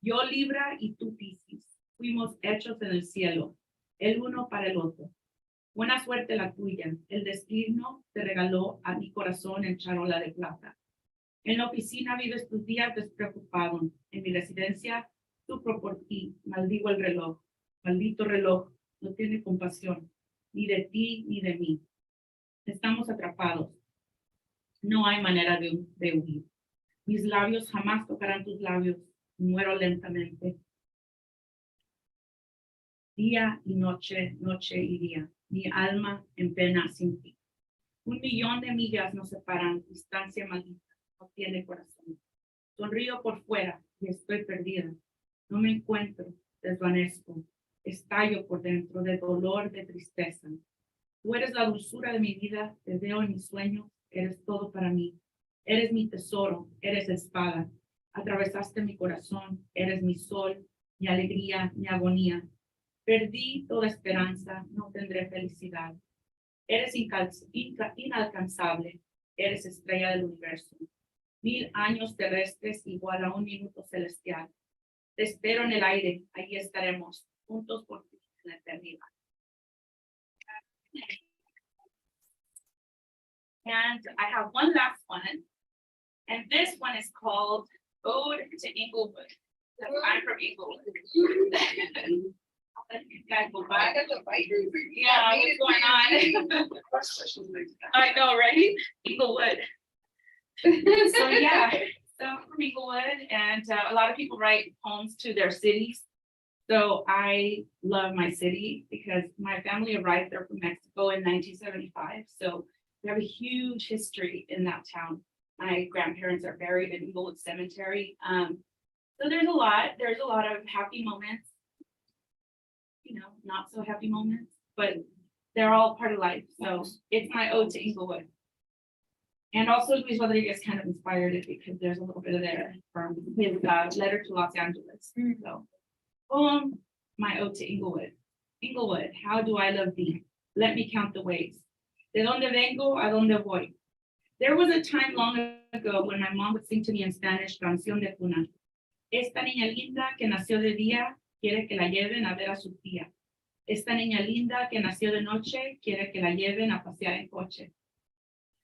Yo Libra y tú Piscis. Fuimos hechos en el cielo, el uno para el otro. Buena suerte la tuya. El destino te regaló a mi corazón en charola de plata. En la oficina vives tus días despreocupado. En mi residencia sufro por ti. Maldigo el reloj. Maldito reloj. No tiene compasión. Ni de ti ni de mí. Estamos atrapados. No hay manera de huir. Mis labios jamás tocarán tus labios. Muero lentamente. Día y noche, noche y día. Mi alma en pena sin ti. 1,000,000 de millas nos separan. Distancia maldita. No tiene corazón. Sonrío por fuera y estoy perdida. No me encuentro. Desvanezco. Estallo por dentro de dolor, de tristeza. Tú eres la dulzura de mi vida. Te veo en mis sueños. Eres todo para mí. Eres mi tesoro. Eres espada. Atravesaste mi corazón. Eres mi sol, mi alegría, mi agonía. Perdí toda esperanza. No tendré felicidad. Eres inalcanzable. Eres estrella del universo. 1000 años terrestres igual a 1 minuto celestial. Te espero en el aire. Allí estaremos juntos por ti en la eternidad. And I have one last one. And this one is called Ode to Inglewood. I'm from Inglewood. I'll let you guys go by. Yeah, what's going on? I know, right? Inglewood. So yeah, so I'm from Inglewood, and a lot of people write poems to their cities. So I love my city because my family arrived there from Mexico in 1975. So we have a huge history in that town. My grandparents are buried in Inglewood Cemetery. So there's a lot of happy moments, you know, not so happy moments, but they're all part of life. So it's my ode to Inglewood. And also Luis Rodriguez kind of inspired it because there's a little bit of there from his letter to Los Angeles. So poem, my ode to Inglewood. Inglewood, how do I love thee? Let me count the ways. De donde vengo, a donde voy. There was a time long ago when my mom would sing to me in Spanish, Canción de Cuna. Esta niña linda que nació de día, quiere que la lleven a ver a su tía. Esta niña linda que nació de noche, quiere que la lleven a pasear en coche.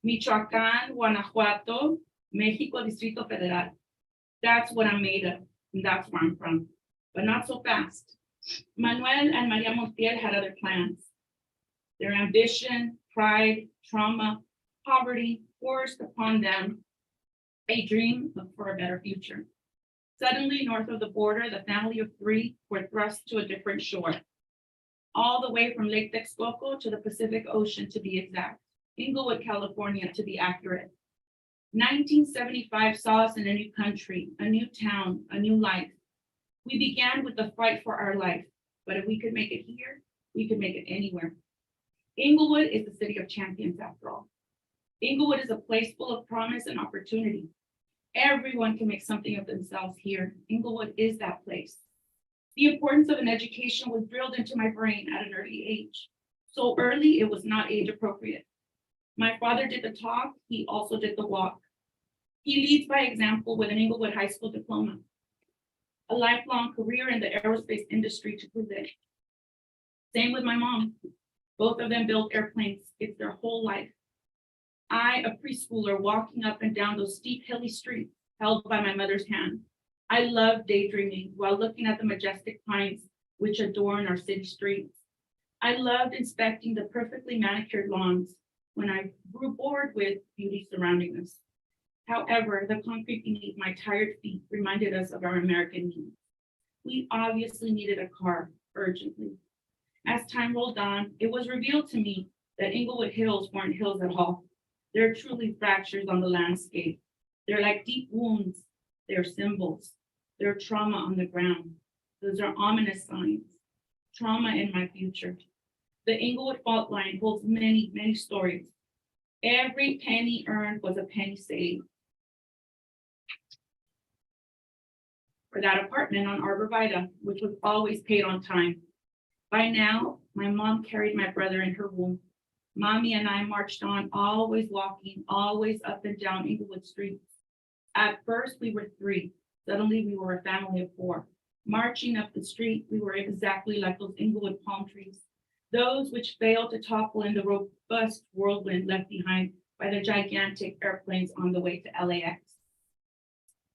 Michoacán, Guanajuato, México, Distrito Federal. That's what I'm made of, and that's where I'm from. But not so fast. Manuel and Maria Montiel had other plans. Their ambition, pride, trauma, poverty forced upon them a dream for a better future. Suddenly, north of the border, the family of three were thrust to a different shore. All the way from Lake Texcoco to the Pacific Ocean, to be exact. Inglewood, California, to be accurate. 1975 saw us in a new country, a new town, a new life. We began with the fight for our life, but if we could make it here, we could make it anywhere. Inglewood is the city of champions, after all. Inglewood is a place full of promise and opportunity. Everyone can make something of themselves here. Inglewood is that place. The importance of an education was drilled into my brain at an early age. So early, it was not age appropriate. My father did the talk, he also did the walk. He leads by example with an Inglewood High School diploma, a lifelong career in the aerospace industry to prove it. Same with my mom. Both of them built airplanes. It's their whole life. I, a preschooler, walking up and down those steep, hilly streets, held by my mother's hand. I love daydreaming while looking at the majestic pines which adorn our city streets. I loved inspecting the perfectly manicured lawns when I grew bored with beauty surrounding us. However, the concrete beneath my tired feet reminded us of our American needs. We obviously needed a car urgently. As time rolled on, it was revealed to me that Inglewood Hills weren't hills at all. They're truly fractures on the landscape. They're like deep wounds. They're symbols. They're trauma on the ground. Those are ominous signs. Trauma in my future. The Inglewood fault line holds many, many stories. Every penny earned was a penny saved. For that apartment on Arborvitae, which was always paid on time. By now, my mom carried my brother in her womb. Mommy and I marched on, always walking, always up and down Inglewood streets. At first, we were three. Suddenly, we were a family of four. Marching up the street, we were exactly like those Inglewood palm trees, those which failed to topple in the robust whirlwind left behind by the gigantic airplanes on the way to LAX.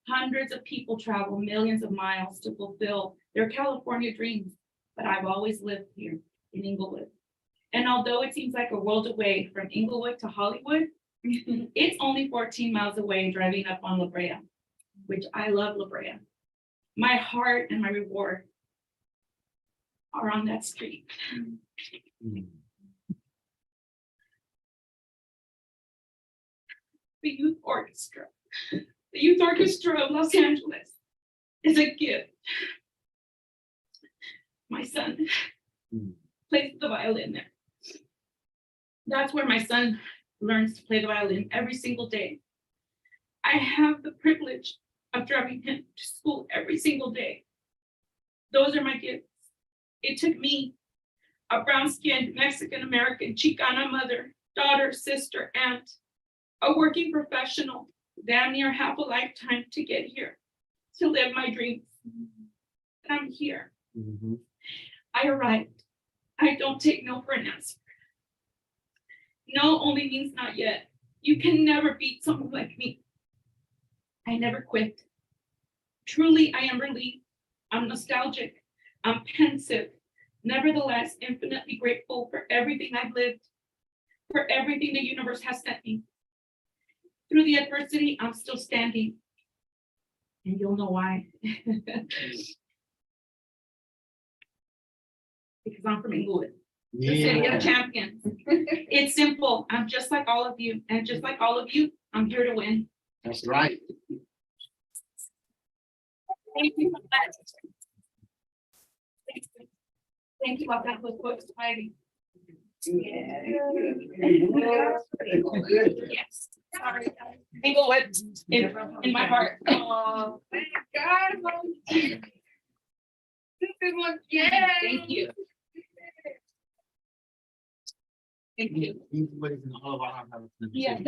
Hundreds of people travel millions of miles to fulfill their California dreams, but I've always lived here in Inglewood. And although it seems like a world away from Inglewood to Hollywood, it's only 14 miles away driving up on La Brea, which I love La Brea. My heart and my reward are on that street. The Youth Orchestra. The Youth Orchestra of Los Angeles is a gift. My son plays the violin there. That's where my son learns to play the violin every single day. I have the privilege of driving him to school every single day. Those are my gifts. It took me, a brown-skinned Mexican-American Chicana mother, daughter, sister, aunt, a working professional, damn near half a lifetime to get here, to live my dreams. And I'm here. I arrived. I don't take no for an answer. No only means not yet. You can never beat someone like me. I never quit. Truly, I am relieved. I'm nostalgic. I'm pensive. Nevertheless, infinitely grateful for everything I've lived, for everything the universe has sent me. Through the adversity, I'm still standing. And you'll know why. Because I'm from Inglewood, the city of champions. It's simple. I'm just like all of you. And just like all of you, I'm here to win. That's right. Thank you for that. Thank you. I've got those books ready. Yes. Sorry. Inglewood in my heart. Oh, thank God. Montiel. This is one. Yeah. Thank you. Thank you. Everybody's in all of our houses. Yeah.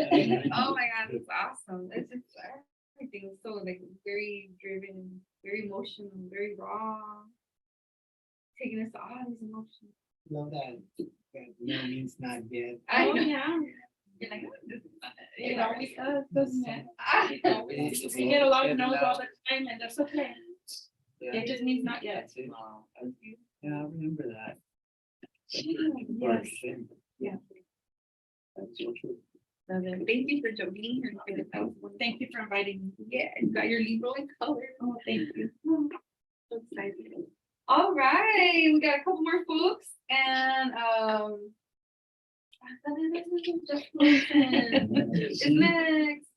Oh my God, it's awesome. It's just everything is so like very driven, very emotional, very raw. Taking us to all these emotions. Love that. That no means not yet. I Oh, know. yeah. You're like, "Oh, this is not it." It always does, doesn't it? I know. We get a lot of no's all the time, and that's okay. Yeah. It just means not yet. That's it. Wow, that was beautiful. Yeah, I remember that. Yes. Yeah. That's so true. So then, thank you for being here. That was wonderful. Thank you for inviting me. Yeah, you got your Libra in color. Oh, thank you. So excited. All right, we got a couple more folks and just is next.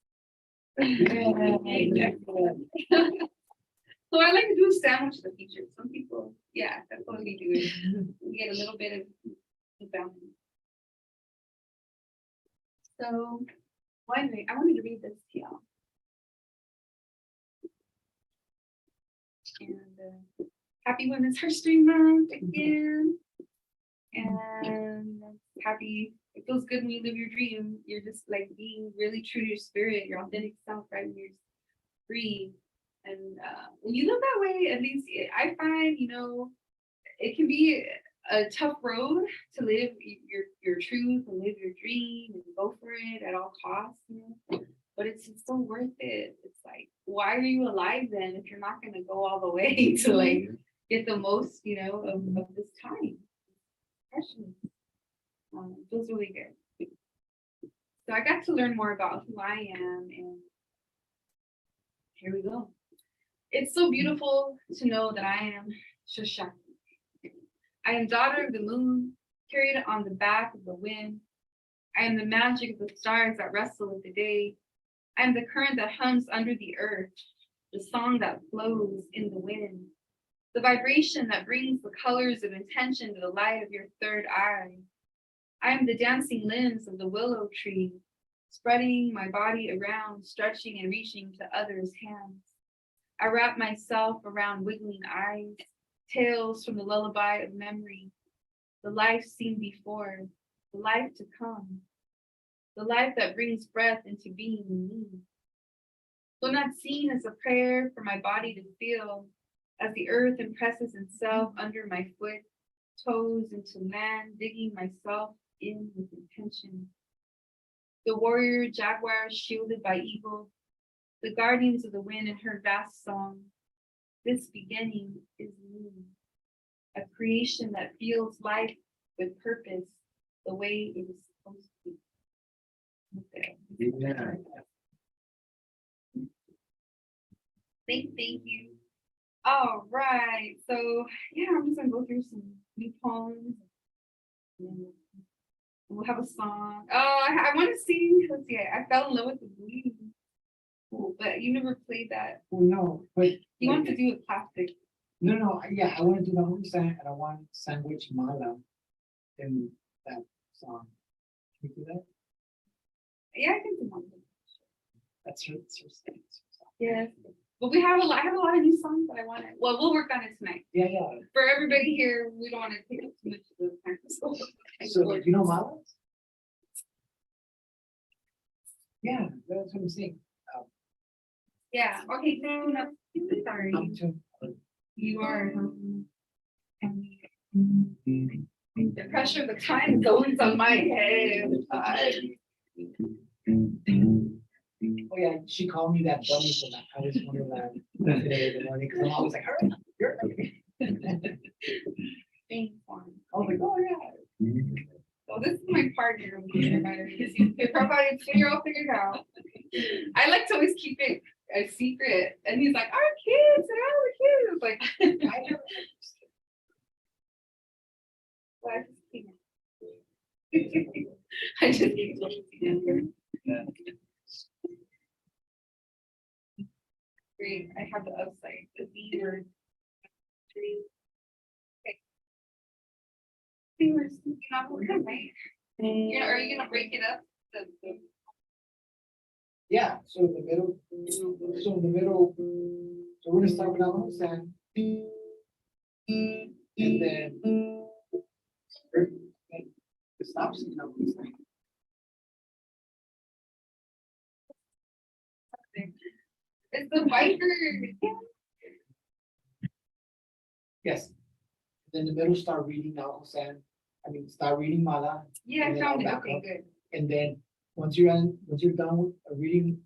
So I like to do a sandwich of the feature. Some people, yeah, that's what we do. We get a little bit of balance. So, well, anyway, I wanted to read this to y'all. And happy Women's History Month again. And happy, it feels good when you live your dream. You're just like being really true to your spirit, your authentic self, right? When you're free. And when you live that way, at least I find, you know, it can be a tough road to live your truth and live your dream and go for it at all costs, you know. But it's so worth it. It's like, why are you alive then if you're not gonna go all the way to like get the most, you know, of this time? Precious. It feels really good. So I got to learn more about who I am, and here we go. It's so beautiful to know that I am Shashaki. I am daughter of the moon, carried on the back of the wind. I am the magic of the stars that wrestle with the day. I am the current that hums under the earth, the song that flows in the wind, the vibration that brings the colors of intention to the light of your third eye. I am the dancing limbs of the willow tree, spreading my body around, stretching and reaching to others' hands. I wrap myself around wiggling eyes, tales from the lullaby of memory, the life seen before, the life to come, the life that brings breath into being me. Though not seen as a prayer for my body to feel, as the earth impresses itself under my foot, toes into land, digging myself in with intention. The warrior jaguar shielded by eagle, the guardians of the wind in her vast song. This beginning is me, a creation that feels life with purpose, the way it is supposed to be. Okay. Yeah. Thank you. All right, so yeah, I'm just gonna go through some new poems. And we'll have a song. Oh, I want to sing. Let's see. I fell in love with the blues. Cool, but you never played that. Oh, no, but. You want to do it plastic. No, yeah, I want to do the whole song and I want sandwich mala in that song. Can we do that? Yeah, I can do one. That's her song. Yes, but we have I have a lot of new songs that I want to. Well, we'll work on it tonight. Yeah. For everybody here, we don't want to take up too much of the time. So, you know mala? Yeah, that's what I'm saying. Yeah. Okay. No, sorry. I'm too. You are. The pressure of the time zones on my head. Oh yeah, she called me that dummy for that. I was wondering that today in the morning, because I'm always like, "Hurry up, you're early." Being fun. I was like, oh yeah. So this is my partner over here, because you pick up on it, figure out. I like to always keep it a secret, and he's like, our kids and our kids. Like, I never. Well, I just keep looking together. Great, I have the upside, the B word. Okay. See, we're sneaking off, we're gonna make. Are you gonna break it up? Yeah, so in the middle, so we're gonna start with Alamo San. And then. The stops in Alamo San. It's the biker. Yes. Then the middle, start reading Alamo San. Start reading Mala. Yeah, I And then found I'll it, back okay, up. good. And then once you're done with reading.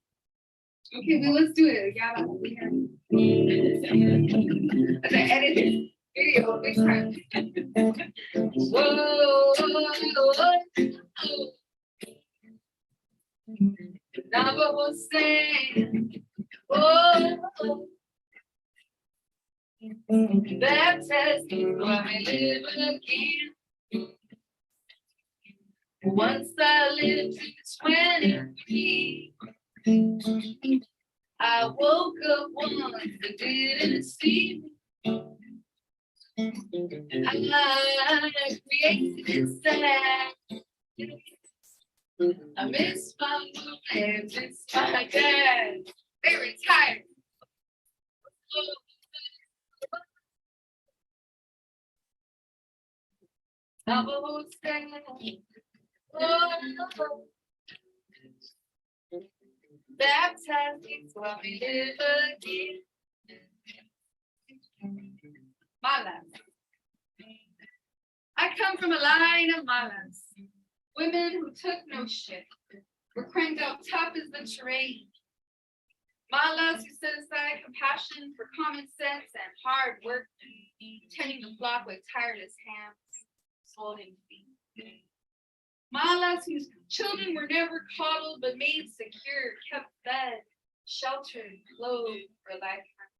Okay, well, let's do it. Yeah, that's weird. As I edit this video, next time. Whoa. Navajo sand. Oh. Baptized so I may live again. Once I lived to 23. I woke up once and didn't see me. I created sad. I miss my mom and miss my dad. They retired. Navajo sand. Oh. Baptized me so I may live again. Malas. I come from a line of malas. Women who took no shit. Were cranked out tough as the terrain. Malas who set aside compassion for common sense and hard work, tending the flock with tireless hands, swollen feet. Malas whose children were never coddled but made secure, kept fed, sheltered, clothed for a lifetime.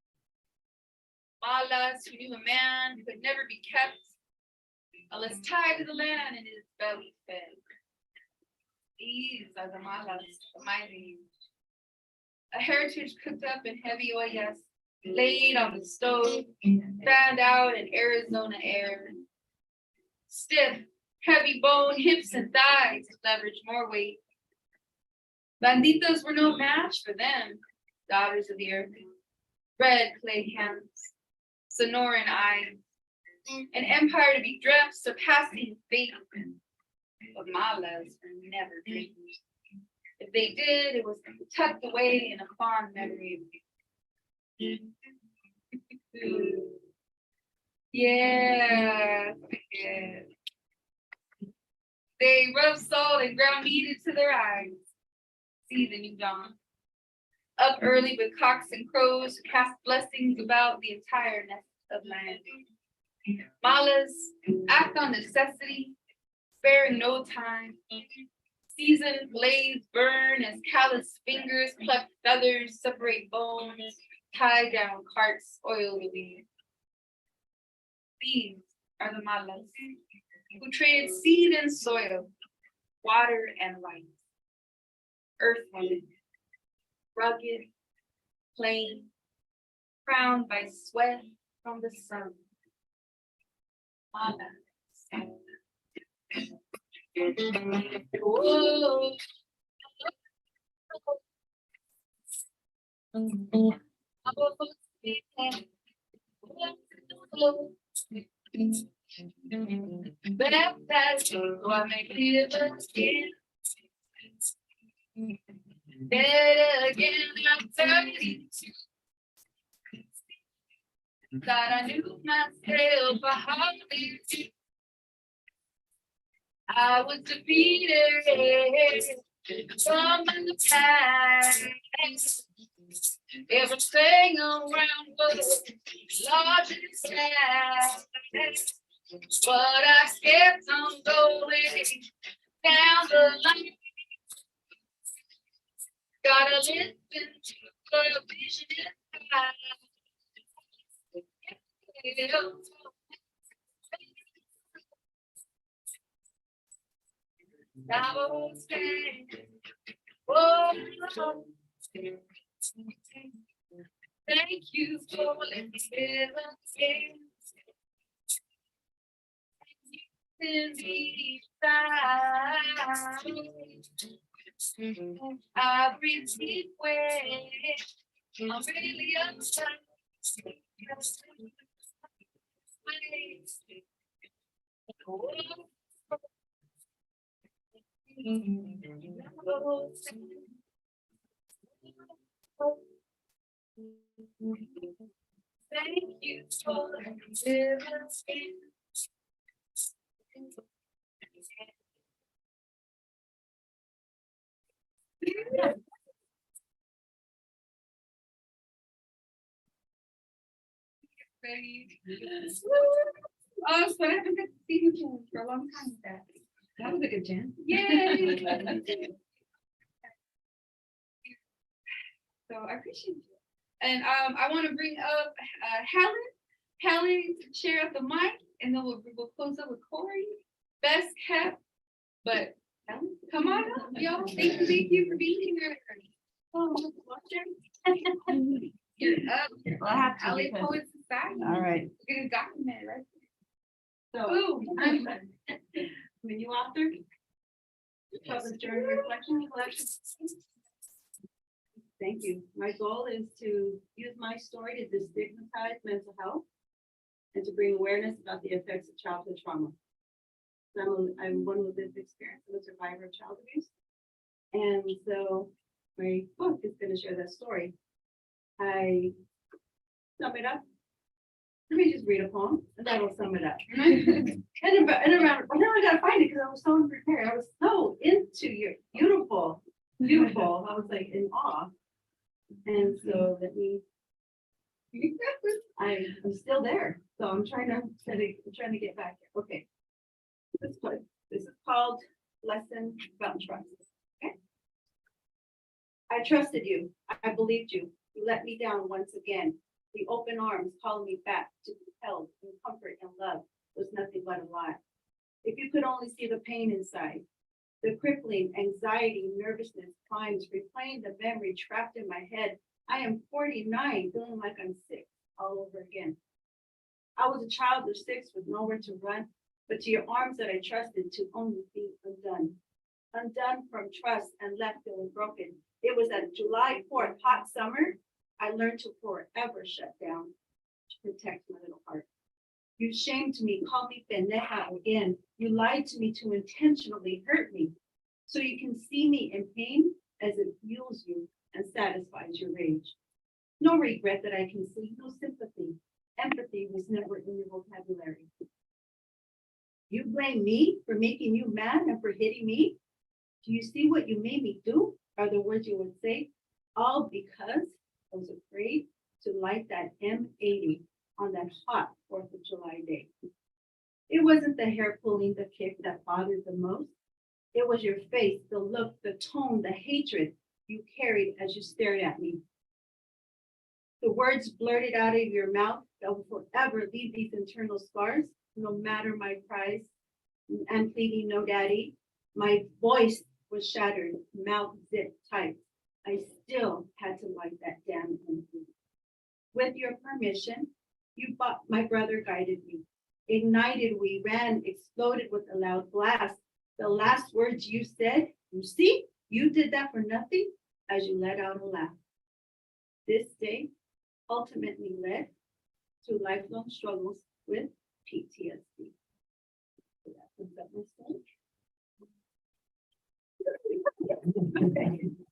Malas who knew a man could never be kept unless tied to the land and his belly fed. These are the malas of my lineage. A heritage cooked up in heavy ollas, laid on the stove, fanned out in Arizona air. Stiff, heavy bone hips and thighs leverage more weight. Banditas were no match for them, daughters of the earth. Red clay hands, Sonoran eyes, an empire to be dreamt, surpassing fate. But malas were never dreamed. If they did, it was tucked away in a fond memory. Yeah, yeah. They rubbed salt and ground meat into their eyes. See the new dawn. Up early with cocks and crows to cast blessings about the entire nest of land. Malas act on necessity, sparing no time. Seasoned blades burn as callous fingers pluck feathers, separate bones, tie down carts, oil the weed. These are the malas who traded seed and soil, water and light. Earth woman, rugged, plain, crowned by sweat from the sun. Malas. Whoa. Baptized so I may live again. Dead again, I'm 32. Thought I knew myself, I hardly do. I was defeated from the past. Everything around was large and sad. But I kept on going down the line. Gotta listen to the vision inside. I won't stay. Oh, thank you for letting me live again. In the I breathe way. I'm really upset. Thank you for living. Oh, so I haven't got to see you for a long time with that. That was a good jam. Yay! So I appreciate you. And I want to bring up Helen. Helen to share up the mic, and then we'll close up with Corey, Besskepp. But Helen, come on up, y'all. Thank you for being here. Oh, you're up. Well, I have to LA because- Poets Society. All right. We're gonna document it, right? So, Boom. when you author, publish journal reflection collection. Thank you. My goal is to use my story to destigmatize mental health and to bring awareness about the effects of childhood trauma. I'm one with lived experience. I'm a survivor of child abuse. And so my book is going to share that story. I sum it up. Let me just read a poem and that'll sum it up. And around, I never got to find it because I was so unprepared. I was so into your beautiful. I was like in awe. And so let me, I'm still there. So I'm trying to get back here. Okay. This is called Lesson About Trust. Okay. I trusted you. I believed you. You let me down once again. The open arms calling me back to be held in comfort and love was nothing but a lie. If you could only see the pain inside, the crippling anxiety, nervousness, crimes, replaying the memory trapped in my head. I am 49, feeling like I'm 6 all over again. I was a child of 6 with nowhere to run, but to your arms that I trusted to only be undone. Undone from trust and left feeling broken. It was that July 4th hot summer I learned to forever shut down to protect my little heart. You shamed me, called me pendeja again. You lied to me to intentionally hurt me. So you can see me in pain as it fuels you and satisfies your rage. No regret that I can see, no sympathy. Empathy was never in your vocabulary. You blame me for making you mad and for hitting me? Do you see what you made me do? Are the words you would say? All because I was afraid to light that M80 on that hot 4th of July day. It wasn't the hair pulling, the kick that bothered the most. It was your face, the look, the tone, the hatred you carried as you stared at me. The words blurted out of your mouth that will forever leave these internal scars, no matter my cries and pleading, no daddy. My voice was shattered, mouth zipped tight. I still had to light that damn MP. With your permission, my brother guided me. Ignited, we ran, exploded with a loud blast. The last words you said, you see, you did that for nothing, as you let out a laugh. This day ultimately led to lifelong struggles with PTSD. So that was up my story.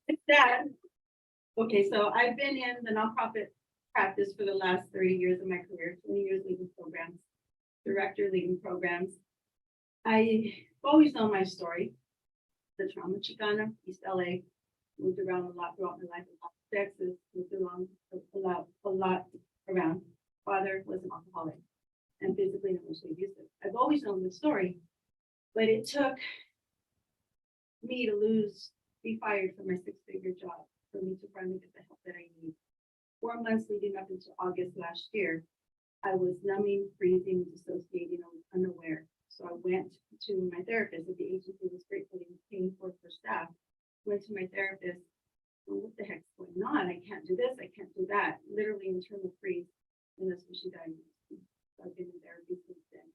It's sad. Okay, so I've been in the nonprofit practice for the last 30 years of my career, 20 years leading programs, director leading programs. I've always known my story. The trauma Chicana, East LA, moved around a lot throughout my life. Texas, moved along a lot around. Father was an alcoholic and physically and emotionally abusive. I've always known the story, but it took me to be fired from my six-figure job for me to finally get the help that I need. 4 months leading up into August last year, I was numbing, freezing, dissociating, I was unaware. So I went to my therapist at the agency was gratefully paying for staff. Went to my therapist. Well, what the heck's going on? I can't do this. I can't do that. Literally internal freeze. And that's when she diagnosed me. So I've been in therapy since then.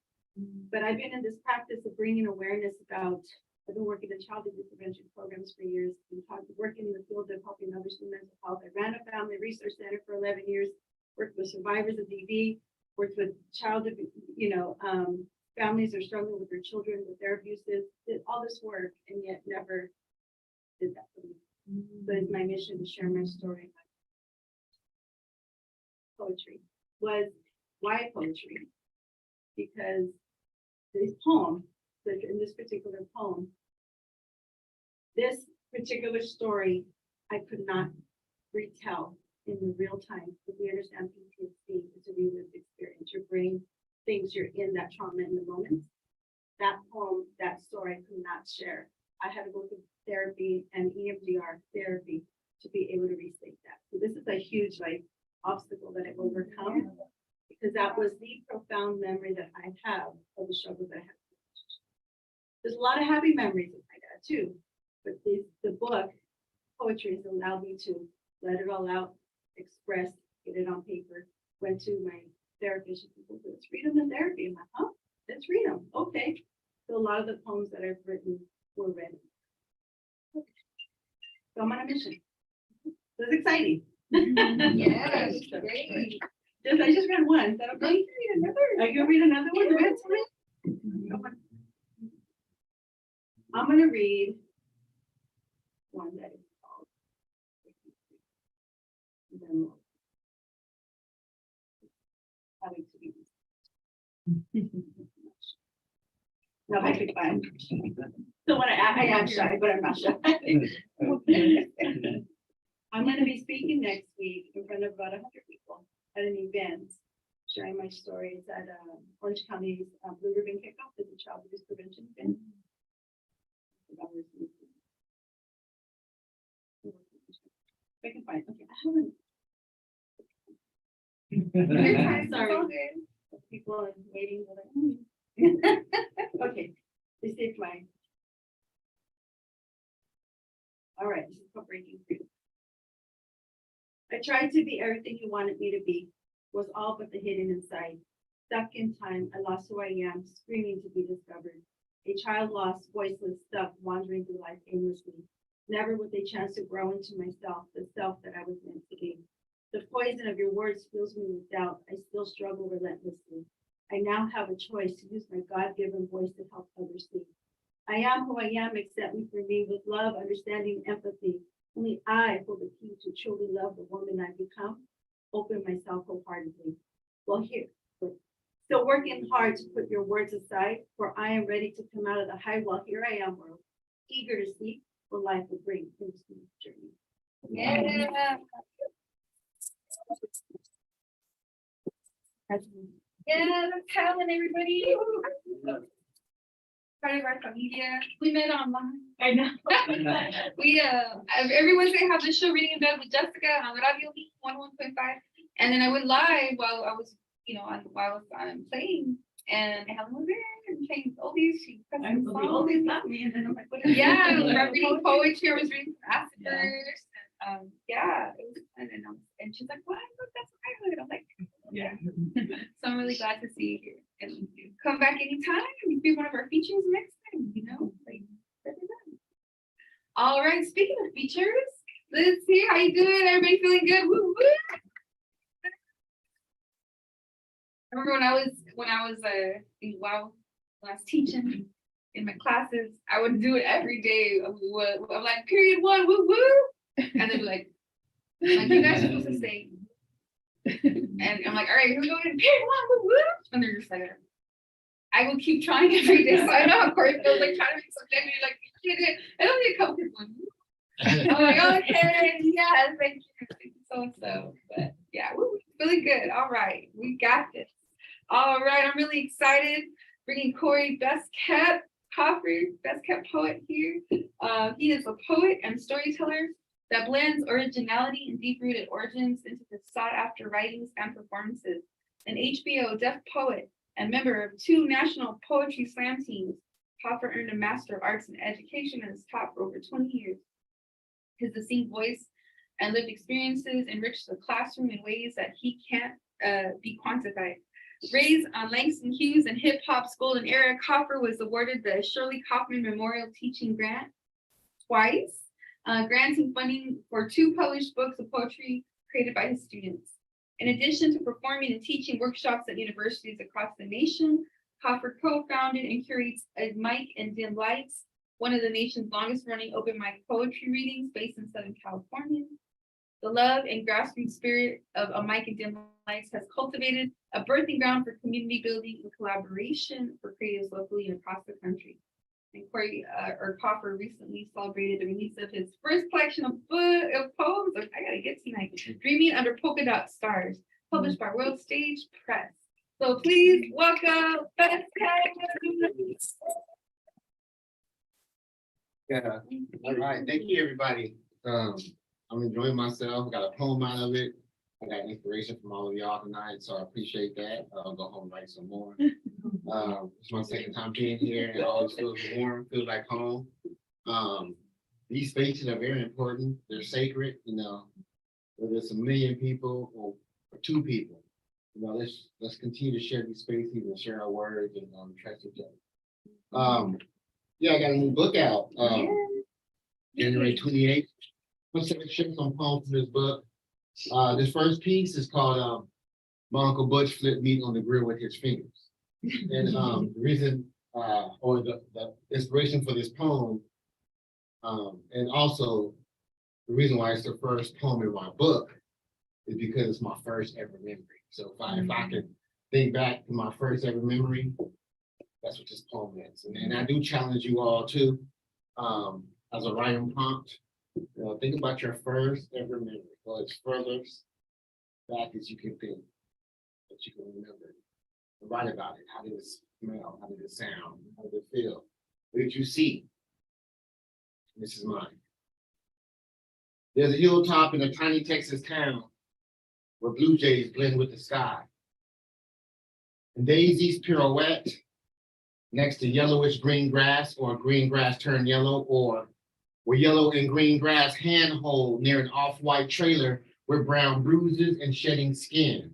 But I've been in this practice of bringing awareness about. I've been working in child abuse prevention programs for years. Been working in the field of helping others with mental health. I ran a family research center for 11 years. Worked with survivors of DV. Worked with child abuse. Families are struggling with their children with their abuses. Did all this work and yet never did that for me. So it's my mission to share my story. Poetry was why poetry? Because this poem, like in this particular poem, this particular story, I could not retell in the real time. If we understand PTSD, it's a relived experience. Your brain thinks you're in that trauma in the moment. That poem, that story, I could not share. I had to go through therapy and EMDR therapy to be able to restate that. So this is a huge obstacle that I've overcome because that was the profound memory that I have of the struggle that I had. There's a lot of happy memories of my dad too, but the book, poetry, has allowed me to let it all out, express, get it on paper. Went to my therapist, she said, let's read them in therapy. I'm like, huh? Let's read them. Okay. So a lot of the poems that I've written were read. So I'm on a mission. That's exciting. Yes, great. I just read one. Is that okay? You can read another. I can read another one. Yeah. I'm going to read one that is called. Having to be. No, I think fine. So when I am shy, but I'm not shy. I'm going to be speaking next week in front of about 100 people at an event, sharing my stories at Orange County's Blue Ribbon Kickoff. It's a child abuse prevention event. I can find. Okay, I haven't. Your time, Sorry. it's all good. People are waiting. They're like, okay, this is my. All right, this is called Breaking Free. I tried to be everything you wanted me to be, was all but the hidden inside. Stuck in time, I lost who I am, screaming to be discovered. A child lost, voiceless, stuck, wandering through life aimlessly. Never with a chance to grow into myself, the self that I was meant to be. The poison of your words fills me with doubt. I still struggle relentlessly. I now have a choice to use my God-given voice to help others see. I am who I am, accept me for me with love, understanding, empathy. Only I hold the key to truly love the woman I become. Open myself wholeheartedly. Well, still working hard to put your words aside, for I am ready to come out of the high wall. Here I am, world, eager to seek what life will bring into this journey. Yeah. Yeah, that's Helen, everybody. Part of our familia. We met online. I know. We every Wednesday have the show Reading in Bed with Jessica on Radio 101.5. And then I went live while I was, while I was playing. And Helen was there and playing oldies. She cut some songs. Not me, and then I'm like, what is Yeah, this? we were reading poetry. I was reading Asperger's. And, yeah, it was fun. And she's like, "What? That's what I heard." I'm like, Yeah. So I'm really glad to see you and come back anytime and be one of our features next time. Represent. All right. Speaking of features, let's see how you doing. Everybody feeling good? Woo woo. I remember when I was teaching in my classes, I would do it every day. I'm like, period one, woo woo. And they'd be like, you guys are supposed to say. And I'm like, all right, here we go. Period one, woo woo. And they're just like, I will keep trying every day. So I know how Corey feels like trying to make something, you're like, you did it. I don't need a couple people. I'm like, okay, yeah, thank you so. But yeah, woo, really good. All right, we got this. All right, I'm really excited bringing Corey Besskepp, Besskepp poet here. He is a poet and storyteller that blends originality and deep-rooted origins into his sought-after writings and performances. An HBO deaf poet and member of 2 national poetry slam teams, Hoffer earned a Master of Arts in Education and has taught for over 20 years. His distinct voice and lived experiences enrich the classroom in ways that he can't be quantified. Raised on Langston Hughes and hip hop's golden era, Hoffer was awarded the Shirley Kaufman Memorial Teaching Grant twice, granting funding for 2 published books of poetry created by his students. In addition to performing and teaching workshops at universities across the nation, Hoffer co-founded and curates a Mike and Dim Lights, one of the nation's longest running open mic poetry readings based in Southern California. The love and grassroots spirit of A Mike and Dim Lights has cultivated a birthing ground for community building and collaboration for creatives locally and across the country. And Corey Hoffer recently celebrated the release of his first collection of poems. I gotta get tonight. Dreaming Under Polka Dot Stars, published by World Stage Press. So please welcome Besskepp. Yeah, all right, thank you, everybody. I'm enjoying myself, got a poem out of it. I got inspiration from all of y'all tonight, so I appreciate that. I'll go home and write some more. It's my second time being here and it always feels warm, feels like home. These spaces are very important. They're sacred, whether it's 1 million people or 2 people. Let's continue to share these spaces and share our words and trust each other. Yeah, I got a new book out, January 28th. I'm going to share some poems from this book. This first piece is called My Uncle Butch Flipped Meat on the Grill with His Fingers. And the reason, or the inspiration for this poem, and also the reason why it's the first poem in my book is because it's my first ever memory. So if I can think back to my first ever memory, that's what this poem is. And I do challenge you all too, as a writing prompt, think about your first ever memory. Go as furthest back as you can think, that you can remember. Write about it. How did it smell? How did it sound? How did it feel? What did you see? This is mine. There's a hilltop in a tiny Texas town where blue jays blend with the sky. And daisies pirouette next to yellowish green grass, or green grass turned yellow, or where yellow and green grass handhold near an off-white trailer with brown bruises and shedding skin.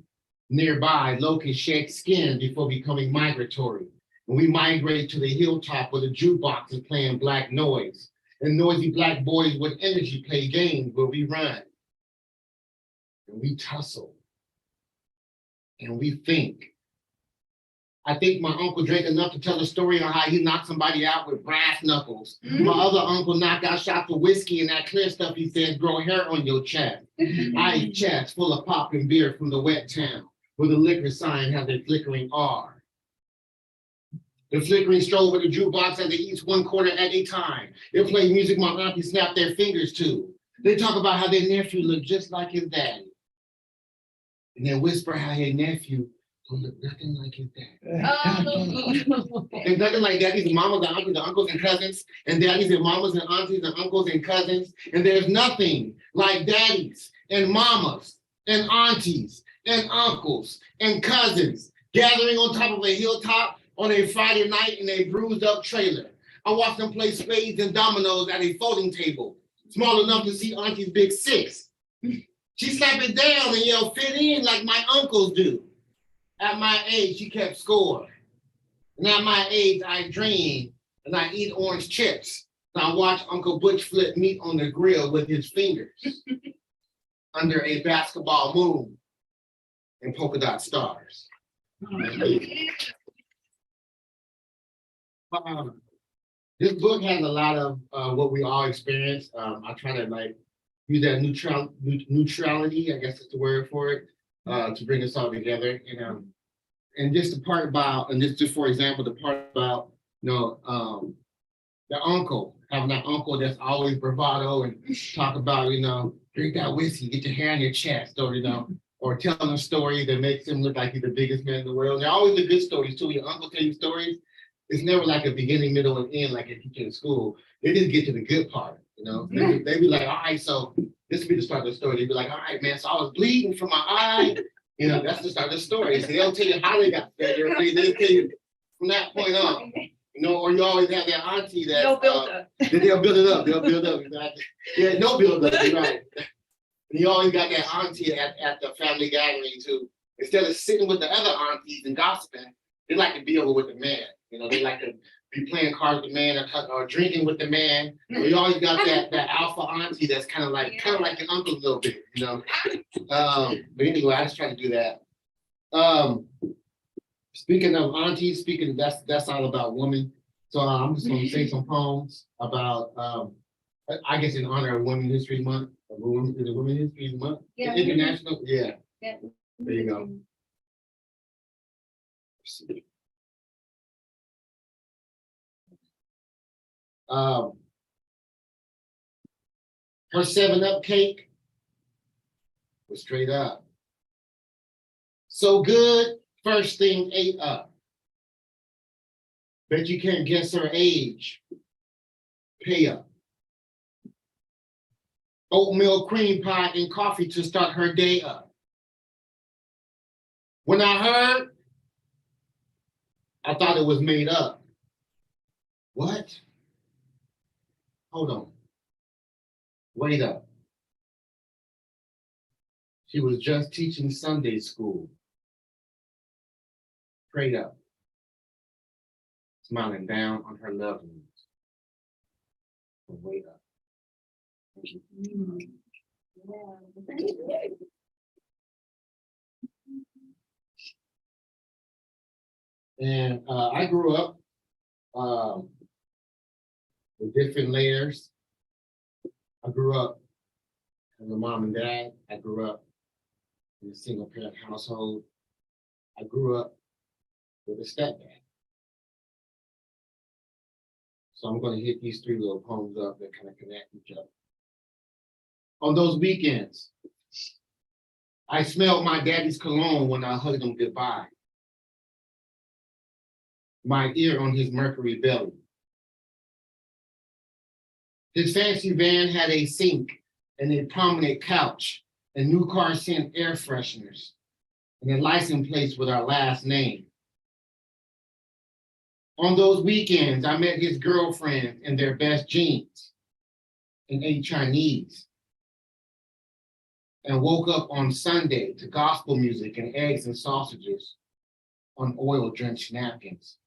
Nearby, locusts shed skin before becoming migratory. And we migrate to the hilltop where the jukebox is playing black noise. And noisy black boys with energy play games where we run. And we tussle. And we think. I think my uncle drank enough to tell a story on how he knocked somebody out with brass knuckles. My other uncle knocked out shots of whiskey and that clear stuff he said grow hair on your chest. Ice chest full of popping beer from the wet town, where the liquor sign has a flickering R. The flickering stroll with the jukebox as they each 1 quarter at a time. They play music my auntie snapped their fingers to. They talk about how their nephew looked just like his daddy. And they whisper how his nephew don't look nothing like his dad. There's nothing like daddies and mamas and aunties and uncles and cousins, and daddies and mamas and aunties and uncles and cousins. And there's nothing like daddies and mamas and aunties and uncles and cousins gathering on top of a hilltop on a Friday night in a bruised up trailer. I watched them play spades and dominoes at a folding table, small enough to see Auntie's big 6. She slapped it down and yelled, "Fit in," like my uncles do. At my age, she kept score. And at my age, I dream and I eat orange chips. And I watch Uncle Butch flip meat on the grill with his fingers under a basketball moon and polka dot stars. This book has a lot of what we all experience. I try to use that neutrality, I guess is the word for it, to bring us all together. And and just the part about, and just for example, the part about, the uncle, having that uncle that's always bravado and talk about, drink that whiskey, get your hair on your chest, or, or telling a story that makes him look like he's the biggest man in the world. They're always the good stories too. Your uncle tell you stories. It's never like a beginning, middle, and end like a teacher in school. They just get to the good part, They be like, all right, so this would be the start of the story. They'd be like, all right, man, so I was bleeding from my eye. That's the start of the story. So they don't tell you how they got better. They tell you from that point on. Or you always have that auntie that No build up. they'll build it up. They'll build up. Exactly. Yeah, no build up. You're right. And you always got that auntie at the family gathering too. Instead of sitting with the other aunties and gossiping, they like to be over with the man. They like to be playing cards with the man or drinking with the man. You always got that alpha auntie that's kind of like your uncle a little bit. But anyway, I just try to do that. Speaking of aunties, that's all about women. So I'm just going to say some poems about, I guess in honor of Women's History Month. Is it Women's History Month? Yeah. International? Yeah. Yeah. There you go. Her 7-Up cake was straight up. So good, first thing ate up. Bet you can't guess her age. Pay up. Oatmeal cream pie and coffee to start her day up. When I heard, I thought it was made up. What? Hold on. Wait up. She was just teaching Sunday school. Prayed up. Smiling down on her loved ones. Wait up. Thank you. And I grew up with different layers. I grew up as a mom and dad. I grew up in a single parent household. I grew up with a stepdad. So I'm going to hit these 3 little poems up that kind of connect each other. On those weekends, I smelled my daddy's cologne when I hugged him goodbye. My ear on his Mercury belly. His fancy van had a sink and a prominent couch, and new car scent air fresheners, and a license plate with our last name. On those weekends, I met his girlfriend in their best jeans and ate Chinese, and woke up on Sunday to gospel music and eggs and sausages on oil-drenched napkins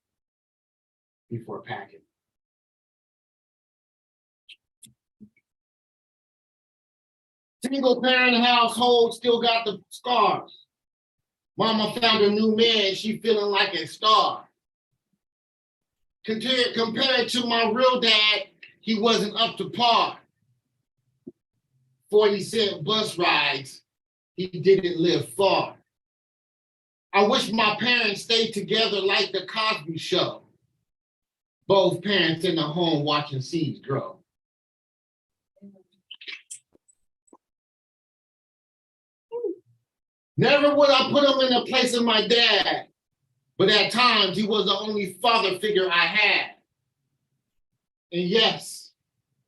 before packing. Single parent household still got the scars. Mama found a new man, she feeling like a star. Compared to my real dad, he wasn't up to par. 40-cent bus rides, he didn't live far. I wish my parents stayed together like the Cosby Show. Both parents in the home watching seeds grow. Never would I put him in the place of my dad, but at times he was the only father figure I had. And yes,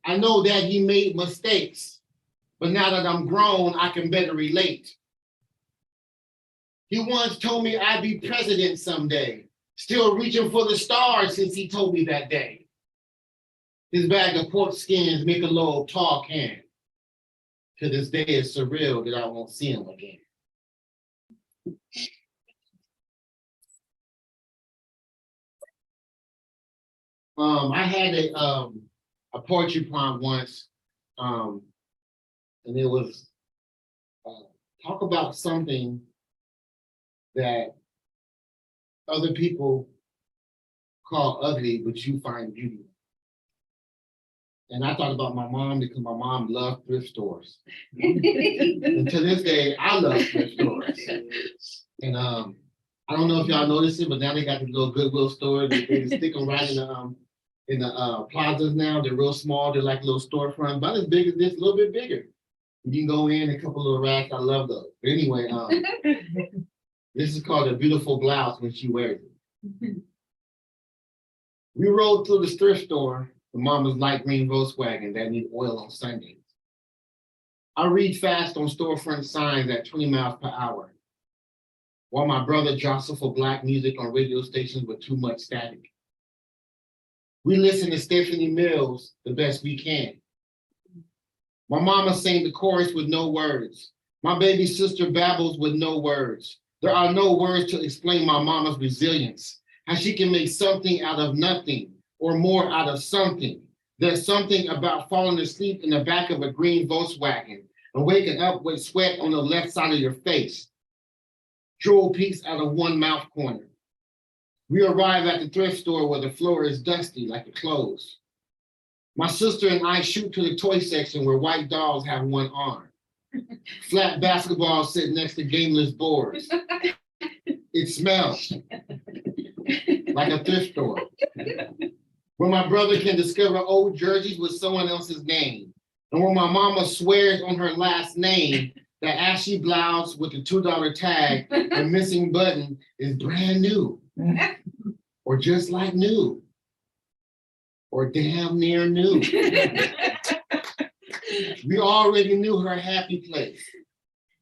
I know that he made mistakes, but now that I'm grown, I can better relate. He once told me I'd be president someday, still reaching for the stars since he told me that day. His bag of pork skins make a little tall can. To this day, it's surreal that I won't see him again. I had a poetry prompt once, and it was talk about something that other people call ugly, but you find beauty. And I thought about my mom because my mom loved thrift stores. And to this day, I love thrift stores. And I don't know if y'all noticed it, but now they got these little Goodwill stores. They just stick them right in the plazas now. They're real small. They're like little storefronts, about as big as this, a little bit bigger. You can go in, a couple little racks. I love those. But anyway, this is called a beautiful blouse when she wears it. We rode through the thrift store, the mama's light green Volkswagen that need oil on Sundays. I read fast on storefront signs at 20 miles per hour, while my brother jostled for Black music on radio stations with too much static. We listen to Stephanie Mills the best we can. My mama sang the chorus with no words. My baby sister babbles with no words. There are no words to explain my mama's resilience, how she can make something out of nothing or more out of something. There's something about falling asleep in the back of a green Volkswagen and waking up with sweat on the left side of your face. Drool peeks out of one mouth corner. We arrive at the thrift store where the floor is dusty like the clothes. My sister and I shoot to the toy section where white dolls have one arm. Flat basketballs sit next to gameless boards. It smells like a thrift store, where my brother can discover old jerseys with someone else's name, and where my mama swears on her last name that ashy blouse with the $2 tag and missing button is brand new, or just like new, or damn near new. We already knew her happy place.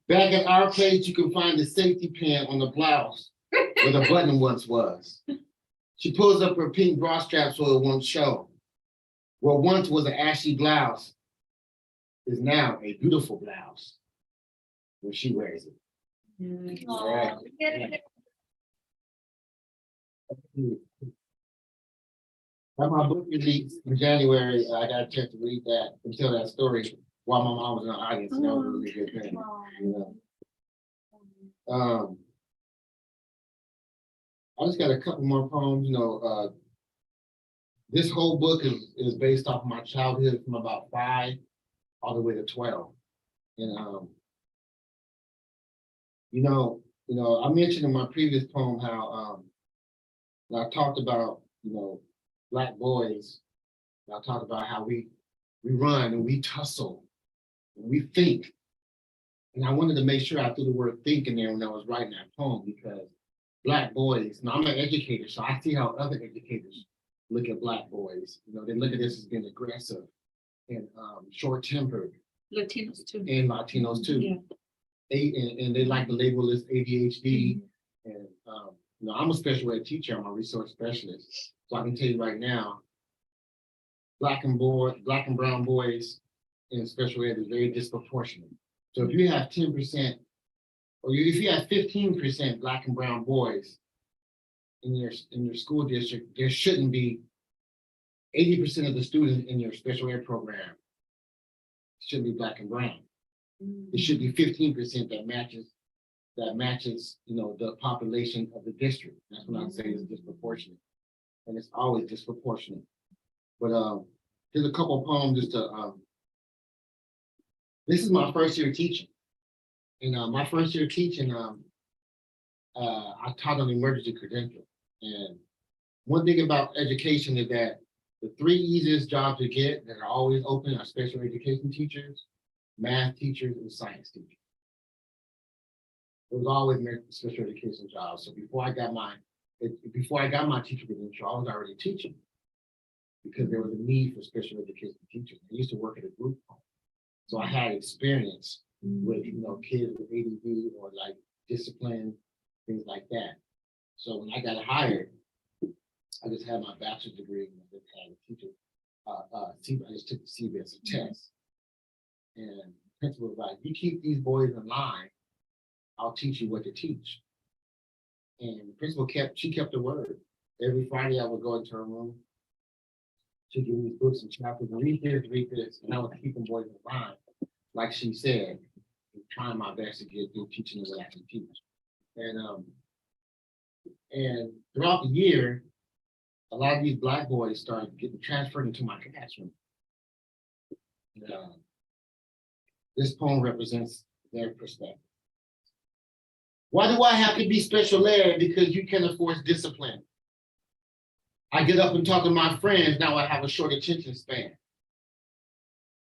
Back at our place, you can find the safety pin on the blouse where the button once was. She pulls up her pink bra strap so it won't show. What once was an ashy blouse is now a beautiful blouse when she wears it. Aw, yeah. When my book released in January, I got a chance to read that and tell that story while my mom was in the audience. And that was a really good thing. You know? I just got a couple more poems. This whole book is based off my childhood from about 5 all the way to 12. And I mentioned in my previous poem how I talked about Black boys. I talked about how we run and we tussle and we think. And I wanted to make sure I threw the word think in there when I was writing that poem, because Black boys, now I'm an educator, so I see how other educators look at Black boys. They look at this as being aggressive and short-tempered. Latinos too. And Latinos too. Yeah. And they like to label this ADHD. And I'm a special ed teacher, I'm a resource specialist. So I can tell you right now, Black and brown boys in special ed is very disproportionate. So if you have 10%, or if you have 15% Black and brown boys in your school district, there shouldn't be 80% of the students in your special ed program should be Black and brown. It should be 15% that matches the population of the district. That's what I'm saying is disproportionate. And it's always disproportionate. But here's a couple of poems just to this is my first year teaching. And my first year teaching, I taught an emergency credential. And one thing about education is that the 3 easiest jobs to get that are always open are special education teachers, math teachers, and science teachers. It was always special education jobs. So before I got my teacher credential, I was already teaching because there was a need for special education teachers. I used to work at a group home. So I had experience with kids with ADD or like discipline, things like that. So when I got hired, I just had my bachelor's degree and I just had a teacher. I just took the CBS test. And the principal was like, "You keep these boys in line, I'll teach you what to teach." And the principal kept her word. Every Friday I would go into her room. She'd give me books and chapters and read this, and I would keep them boys in line. Like she said, trying my best to get through teaching the way I can teach. And throughout the year, a lot of these Black boys started getting transferred into my classroom. This poem represents their perspective. Why do I have to be special ed? Because you can enforce discipline. I get up and talk to my friends, now I have a short attention span.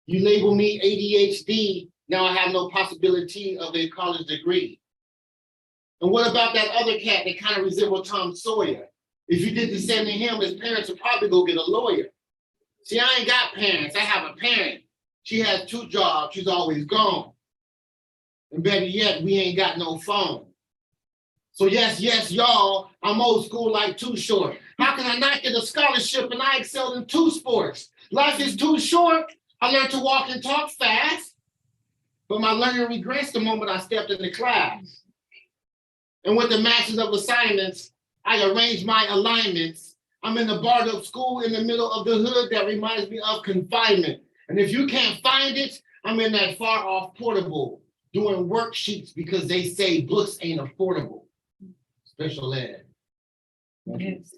You label me ADHD, now I have no possibility of a college degree. And what about that other cat that kind of resembled Tom Sawyer? If you did the same to him, his parents would probably go get a lawyer. See, I ain't got parents, I have a parent. She has 2 jobs, she's always gone. And better yet, we ain't got no phone. So yes, y'all, I'm old school like Too Short. How can I not get a scholarship and I excelled in 2 sports? Life is too short. I learned to walk and talk fast, but my learning regressed the moment I stepped into class. And with the masses of assignments, I arranged my alignments. I'm in the barred up school in the middle of the hood that reminds me of confinement. And if you can't find it, I'm in that far off portable doing worksheets because they say books ain't affordable. Special ed. Yes.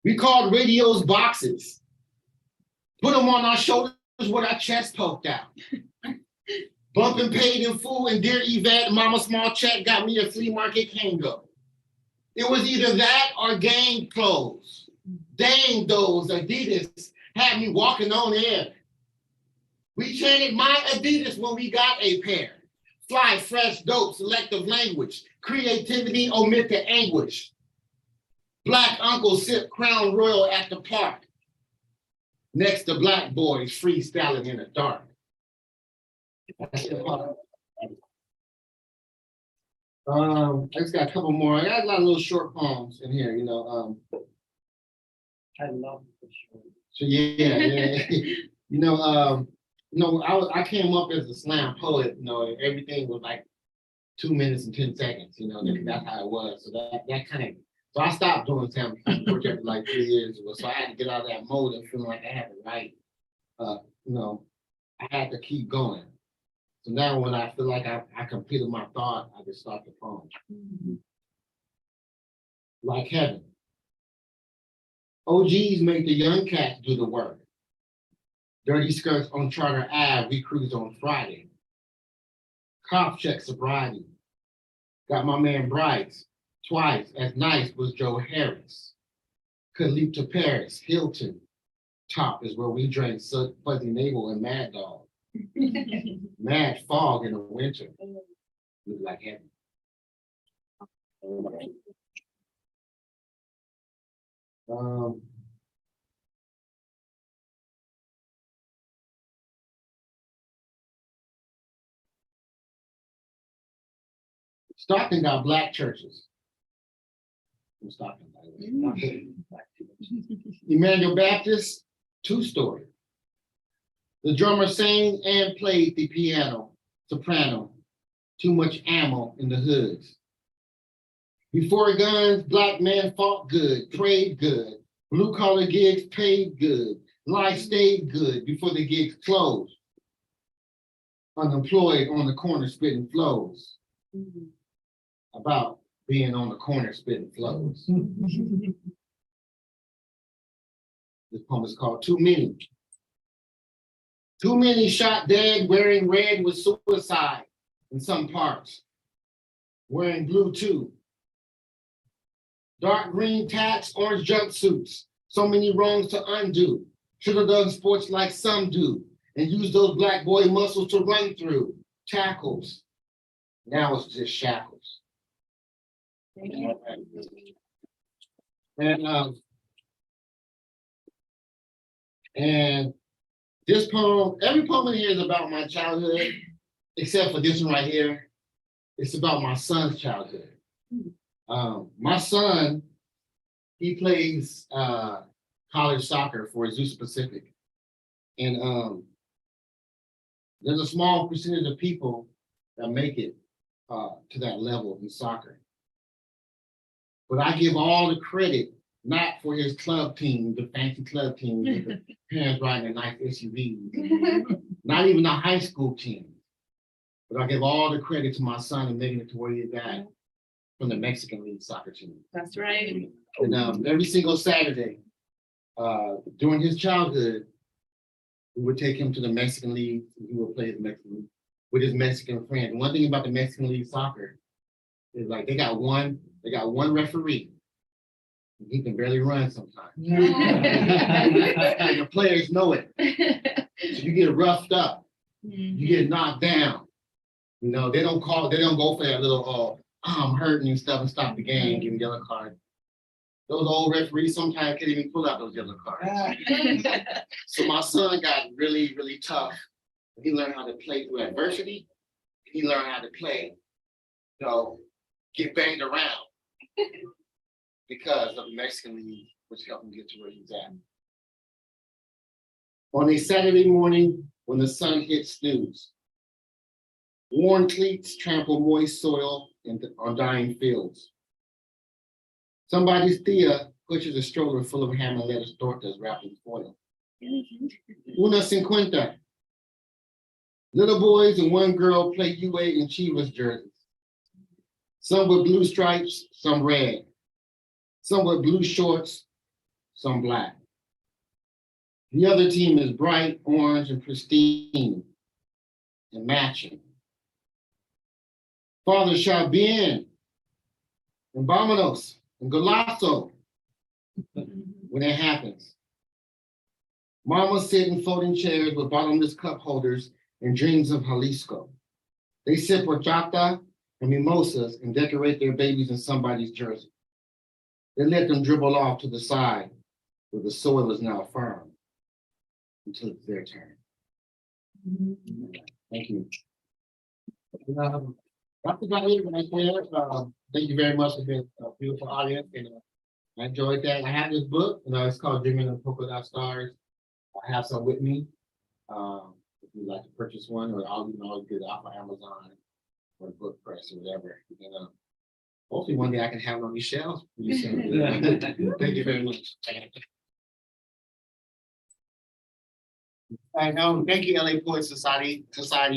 We called radios boxes. Put them on our shoulders with our chest poked out. Bumping paid in full and dear Yvette, mama small check got me a flea market Kango. It was either that or gang clothes. Dang, those Adidas had me walking on air. We chanted my Adidas when we got a pair. Fly, fresh, dope, selective language. Creativity, omit the anguish. Black uncle sip Crown Royal at the park. Next to black boys freestyling in the dark. That's the part. I just got a couple more. I got a lot of little short poems in here, I love the show. So yeah. I came up as a slam poet, and everything was like 2 minutes and 10 seconds, that's how it was. So that kind of, so I stopped doing slam poetry after like 3 years ago. So I had to get out of that mode of feeling like I had to write. I had to keep going. So now when I feel like I completed my thought, I just start the poem. Like heaven. OGs make the young cats do the work. Dirty skirts on Charter Ave, we cruise on Friday. Cop check sobriety. Got my man Bryce, twice as nice was Joe Harris. Could leap to Paris, Hilton. Top is where we drank Fuzzy Navel and Mad Dog. Mad fog in the winter. Look like heaven. Stockton got black churches. In Stockton, by the way. Emmanuel Baptist, 2-story. The drummer sang and played the piano, soprano. Too much ammo in the hoods. Before guns, black men fought good, prayed good. Blue collar gigs paid good. Life stayed good before the gigs closed. Unemployed on the corner spitting flows. About being on the corner spitting flows. This poem is called Too Many. Too many shot dead wearing red with suicide in some parts. Wearing blue too. Dark green tats, orange jumpsuits. So many wrongs to undo. Should have done sports like some do and use those black boy muscles to run through. Tackles. Now it's just shackles. And this poem, every poem in here is about my childhood, except for this one right here. It's about my son's childhood. My son, he plays college soccer for Zeus Pacific. And there's a small percentage of people that make it to that level in soccer. But I give all the credit, not for his club team, the fancy club team, with the parents riding a nice SUV, not even the high school team. But I give all the credit to my son and making it to where he's at from the Mexican League soccer team. That's right. And every single Saturday during his childhood, We would take him to the Mexican League, and he would play the Mexican League with his Mexican friend. One thing about the Mexican League soccer is like they got one referee. He can barely run sometimes. And the players know it. So you get roughed up, you get knocked down. You know, they don't go for that little, I'm hurting and stuff and stop the game, give me yellow card. Those old referees sometimes can't even pull out those yellow cards. So my son got really, really tough. He learned how to play through adversity. He learned how to play, get banged around because of the Mexican League, which helped him get to where he's at. On a Saturday morning, when the sun hits snooze, worn cleats trample moist soil on dying fields. Somebody's Thea pushes a stroller full of ham and lettuce tortas wrapped in foil. Una cincuenta. Little boys and one girl play UA in Chivas jerseys. Some with blue stripes, some red. Some with blue shorts, some black. The other team is bright orange and pristine and matching. Father shout bien and vámonos and golazo when it happens. Mamas sit in folding chairs with bottomless cup holders and dreams of Jalisco. They sip horchata and mimosas and decorate their babies in somebody's jersey. They let them dribble off to the side where the soil is now firm until it's their turn. Thank you. Dr. Valley, thank you very much for being a beautiful audience, and I enjoyed that. I have this book, it's called Dreaming of Polka Dot Stars. I have some with me. If you'd like to purchase one, or I'll get it off of Amazon or Book Press or whatever. Hopefully one day I can have it on these shelves pretty soon. Thank you very much. Thank you, LA Poets Society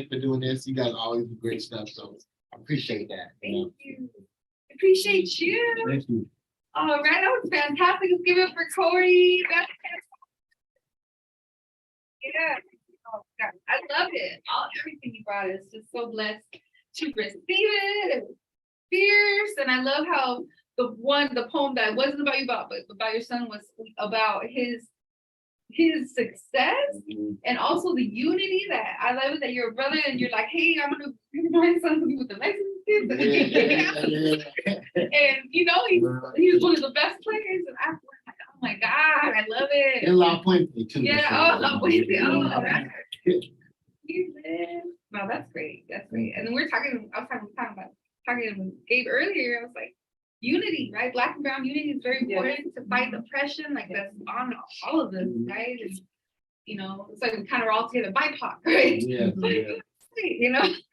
for doing this. You guys always do great stuff, so I appreciate that. Thank you. Appreciate you. Thank you. All right, that was fantastic. Let's give it up for Cody. Yeah. Oh, God. I love it. Everything you brought is just so blessed to receive it. It was fierce, and I love how the poem that wasn't about you, but about your son was about his success and also the unity that I love it that you're a brother and you're like, hey, I'm gonna my son to be with the Mexican kids. And he was one of the best players, and I was like, oh my God, I love it. And La Puente too. Yeah, La Puente. No, that's great. That's great. And then I was talking to Gabe earlier. I was like, unity, right? Black and brown unity is very important to fight oppression. Like that's on all of us, right? And, it's like we kind of are all together BIPOC, right? Yeah.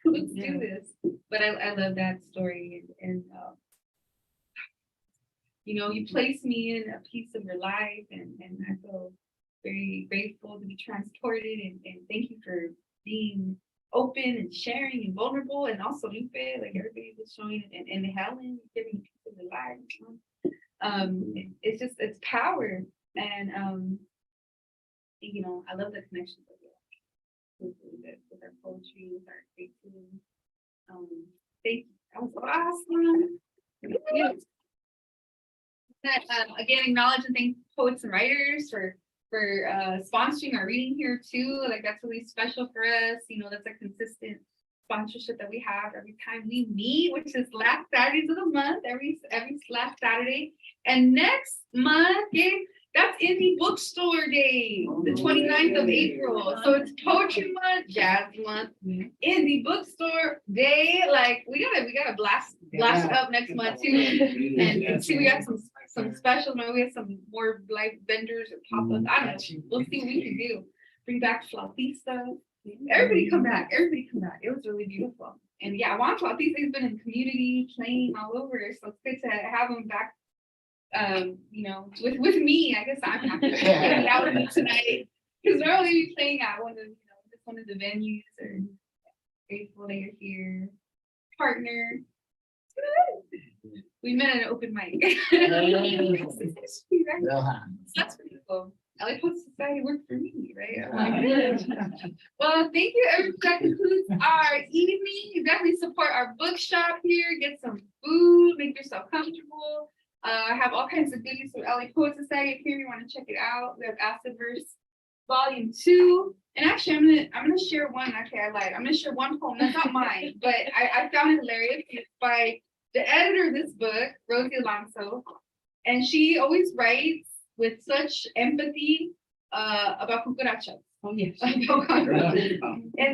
Let's do this. But I love that story, and you place me in a piece of your life, and I feel very grateful to be transported, and thank you for being open and sharing and vulnerable, and also Lupe, like everybody was showing, and Helen giving a piece of their life. It's power, and I love the connections with our poetry, with our creativity. Thank you. That was awesome. Yes. Again, acknowledge and thank poets and writers for sponsoring our reading here too. Like that's really special for us. That's a consistent sponsorship that we have every time we meet, which is last Saturdays of the month, every last Saturday. And next month, that's Indie Bookstore Day, the 29th of April. So it's Poetry Month, Jazz Month, Indie Bookstore Day. Like we gotta blast up next month too. And see, we got some specials. Maybe we have some more live vendors or pop-ups. I don't know. We'll see what we can do. Bring back Flautista. Everybody come back. It was really beautiful. And yeah, Juan Flautista's been in the community playing all over. So it's good to have him back. With me, I guess I'm happy to hang out with me tonight. Because normally we playing at one of the venues, or grateful that you're here. Partner. We met at an open mic. That's pretty cool. LA Post Society worked for me, right? right? Well, thank you, everyone. That concludes our evening. You definitely support our bookshop here. Get some food, make yourself comfortable. Have all kinds of goodies from LA Poet Society. If you want to check it out, we have Acid Verse Volume 2. And actually, I'm gonna share one. Okay, I lied. I'm gonna share one poem. That's not mine, but I found it hilarious. It's by the editor of this book, Rosie Alonso, and she always writes with such empathy about cucarachas. Oh, yes. And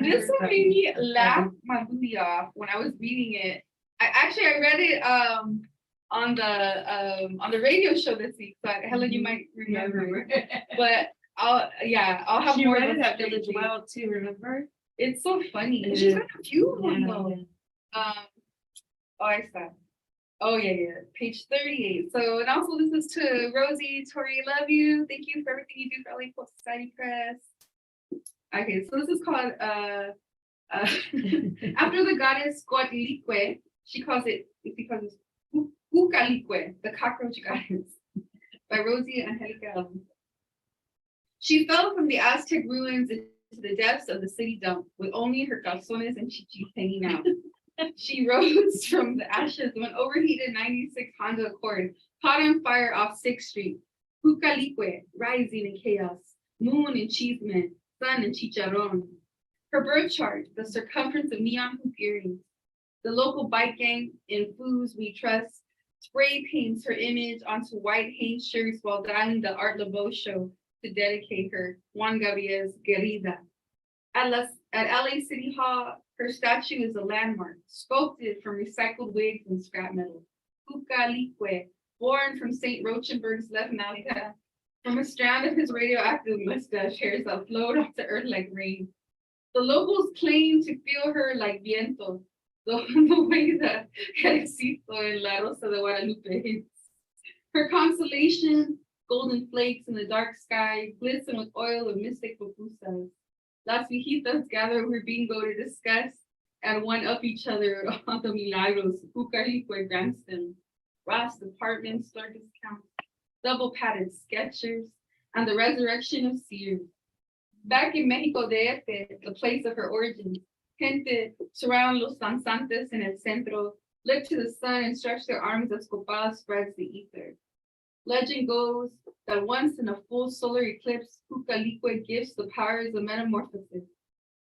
this one made me laugh my booty off when I was reading it. I read it on the radio show this week. So Helen, you might remember. But I'll have She more read of it those at Village things. Well too, remember? It's so funny. It She's is. got a few of them Yeah. though. I saw. Oh yeah. Page 38. So and also this is to Rosie, Tori, love you. Thank you for everything you do for LA Poet Society Press. Okay, so this is called after the goddess Coatlicue, she calls it because it's Cucalique, the cockroach goddess, by Rosie Angelica. She fell from the Aztec ruins into the depths of the city dump with only her calzones and chichis hanging out. She rose from the ashes when overheated 96 Honda Accord caught on fire off 6th Street. Cucalique, rising in chaos, moon and cheeseman, sun and chicharron. Her birth chart, the circumference of neon hoop earrings. The local bike gang in Foos We Trust spray paints her image onto white Hanes shirts while dialing the Art Laboe show to dedicate her Juan Gabriel's Querida. At LA City Hall, her statue is a landmark, sculpted from recycled wigs and scrap metal. Cucalique, born from St. Rochenberg's left nalga, from a strand of his radioactive mustache hairs that flowed off the earth like rain. The locals claim to feel her like viento, the way that Jesucristo in La Rosa de Guadalupe hits. Her consolation, golden flakes in the dark sky, glisten with oil of mystic pupusas. Las viejitas gather over bingo to discuss and one-up each other on the milagros, Cucalique grandstand, Ross department store discounts, double padded Skechers, and the resurrection of Sears. Back in Mexico DF, the place of her origins, gente surround los danzantes in el centro, look to the sun and stretch their arms as Copal spreads the ether. Legend goes that once in a full solar eclipse, Cucalique gives the powers of metamorphosis,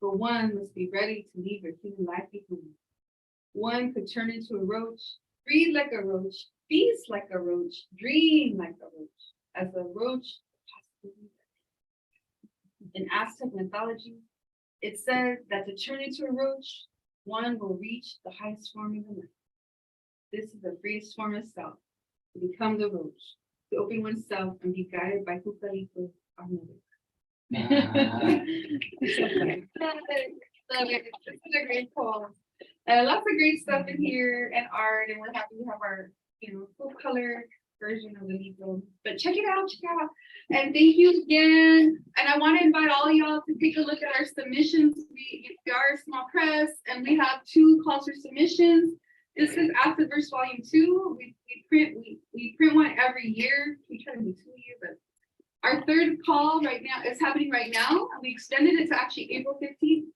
but one must be ready to leave her human life behind. One could turn into a roach, breathe like a roach, feast like a roach, dream like a roach, as a roach possibly. In Aztec mythology, it said that to turn into a roach, one will reach the highest form of the night. This is the freest form of self, to become the roach, to open oneself and be guided by Cucalique, our mother. It's a great poem. Lots of great stuff in here and art, and we're happy to have our, full color version of the libro. But check it out. And thank you again. And I want to invite all y'all to take a look at our submissions. We are a small press, and we have 2 calls for submissions. This is Acid Verse Volume 2. We print one every year. We try to do 2 a year, but our 3rd call right now is happening right now, and we extended it to actually April 15th.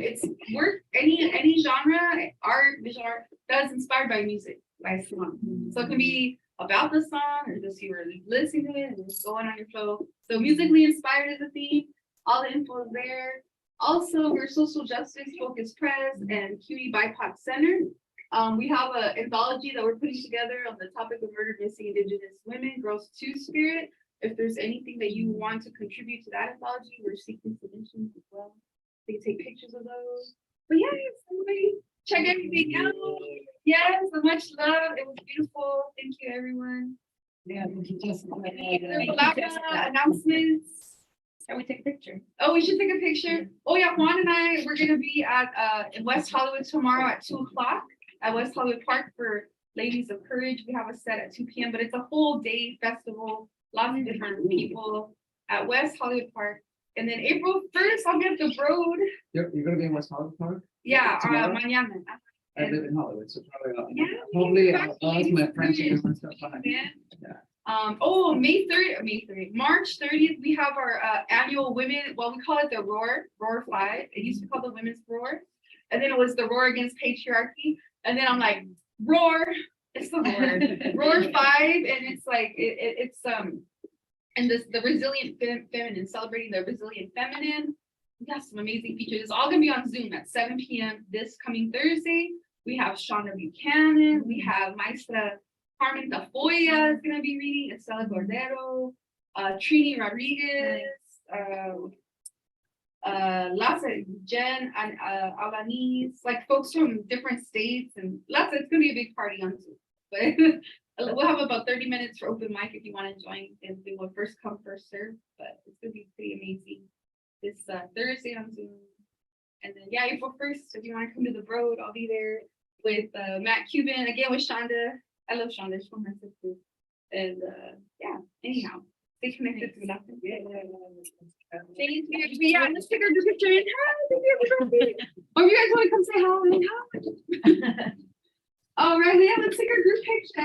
It's work any genre, art, visual art that's inspired by music, by a song. So it can be about the song or just you were listening to it and just going on your flow. So musically inspired is the theme. All the info is there. Also, we're social justice focused press and Cutie BIPOC Center. We have an anthology that we're putting together on the topic of murdered missing Indigenous women, Girls Two Spirit. If there's anything that you want to contribute to that anthology, we're seeking submissions as well. So you can take pictures of those. But yeah, somebody check everything out. Yes, so much love. It was beautiful. Thank you, everyone. Yeah, just. Announcements. Shall we take a picture? Oh, we should take a picture. Oh yeah, Juan and I, we're gonna be at in West Hollywood tomorrow at 2 o'clock at West Hollywood Park for Ladies of Courage. We have a set at 2 p.m., but it's a whole day festival. Lots of different people at West Hollywood Park. And then April 1st, I'll be at the Broad. You're gonna be in West Hollywood Park? Yeah, Tomorrow? mañana. I live in Hollywood, so probably, Yeah, hopefully I'll exactly. ask my friends to come and stuff by. Yeah. Yeah. Oh, March 30th, we have our annual women, well, we call it the Roar 5. It used to be called the Women's Roar. And then it was the Roar Against Patriarchy. And then I'm like, Roar, it's the Roar. Roar 5, and it's like, it's and the resilient feminine, celebrating the resilient feminine. We got some amazing features. It's all gonna be on Zoom at 7 p.m. this coming Thursday. We have Shauna Buchanan, we have Maestra Carmen Tafoya is gonna be reading, Estela Cordero, Trini Rodriguez, Laza Jen and Alanis, like folks from different states, and it's gonna be a big party on Zoom. But we'll have about 30 minutes for open mic if you want to join, and we will first come, first serve, but it's gonna be pretty amazing. This Thursday on Zoom. And then yeah, April 1st, if you want to come to the Broad, I'll be there with Matt Cuban, again with Shonda. I love Shonda, she's one of my sisters. And yeah, anyhow, stay connected to nothing. Thank you. Yeah, let's take our picture. Hi, thank you, everybody. Or you guys want to come say hi? Hi.